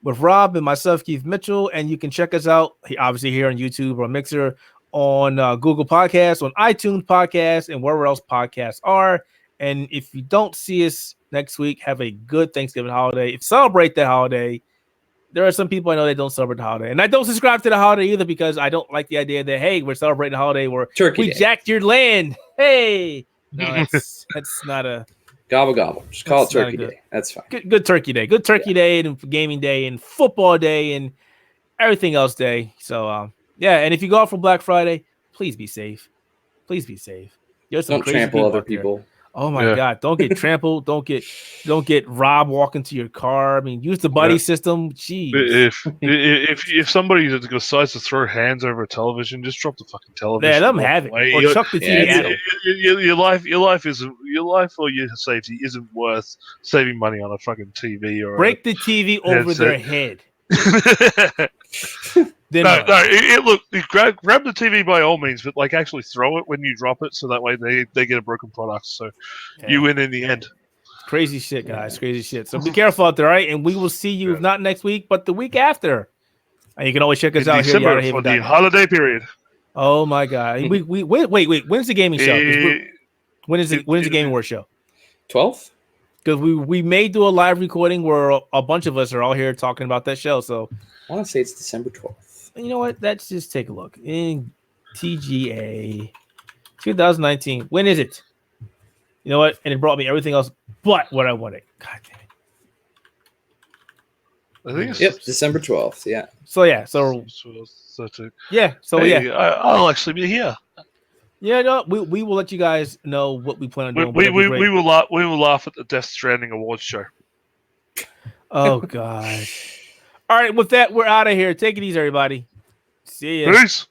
with Rob, and myself, Keith Mitchell. And you can check us out, obviously, here on YouTube or Mixer, on Google Podcasts, on iTunes Podcasts, and wherever else podcasts are. And if you don't see us next week, have a good Thanksgiving holiday. Celebrate that holiday. there are some people I know that don't celebrate the holiday, and I don't subscribe to the holiday either because I don't like the idea that hey, we're celebrating the holiday where we jacked your land. Hey, no, that's not a gobble gobble. Just call it Turkey Day. That's fine. Good Turkey Day. Good Turkey Day and gaming day and football day and everything else day. So yeah, and if you go out for Black Friday, please be safe. Please be safe. Don't trample other people. Oh my God! Don't get trampled. Don't get robbed walking to your car. I mean, use the buddy system. Jeez. If somebody decides to throw hands over a television, just drop the fucking television. Yeah, let them have it. Or chuck the TV at them. Your life or your safety isn't worth saving money on a fucking TV or break the TV over their head. Look, grab the TV by all means, but like actually throw it when you drop it, so that way they get a broken product. So you win in the end. Crazy shit, guys. Crazy shit. So be careful out there, all right? And we will see you not next week, but the week after. And you can always check us out December here for the holiday period. Oh my God! Wait. When's the gaming show? When is the Gaming War show? 12th. Because we may do a live recording where a bunch of us are all here talking about that show. So I want to say it's December 12th. You know what? Let's just take a look. In TGA 2019. When is it? You know what? And it brought me everything else but what I wanted. God damn it. I think it's December 12th. Yeah. So yeah. I'll actually be here. Yeah, no, we will let you guys know what we plan on doing. We will laugh at the Death Stranding awards show. Oh God. All right, with that, we're out of here. Take it easy, everybody. See ya. Peace.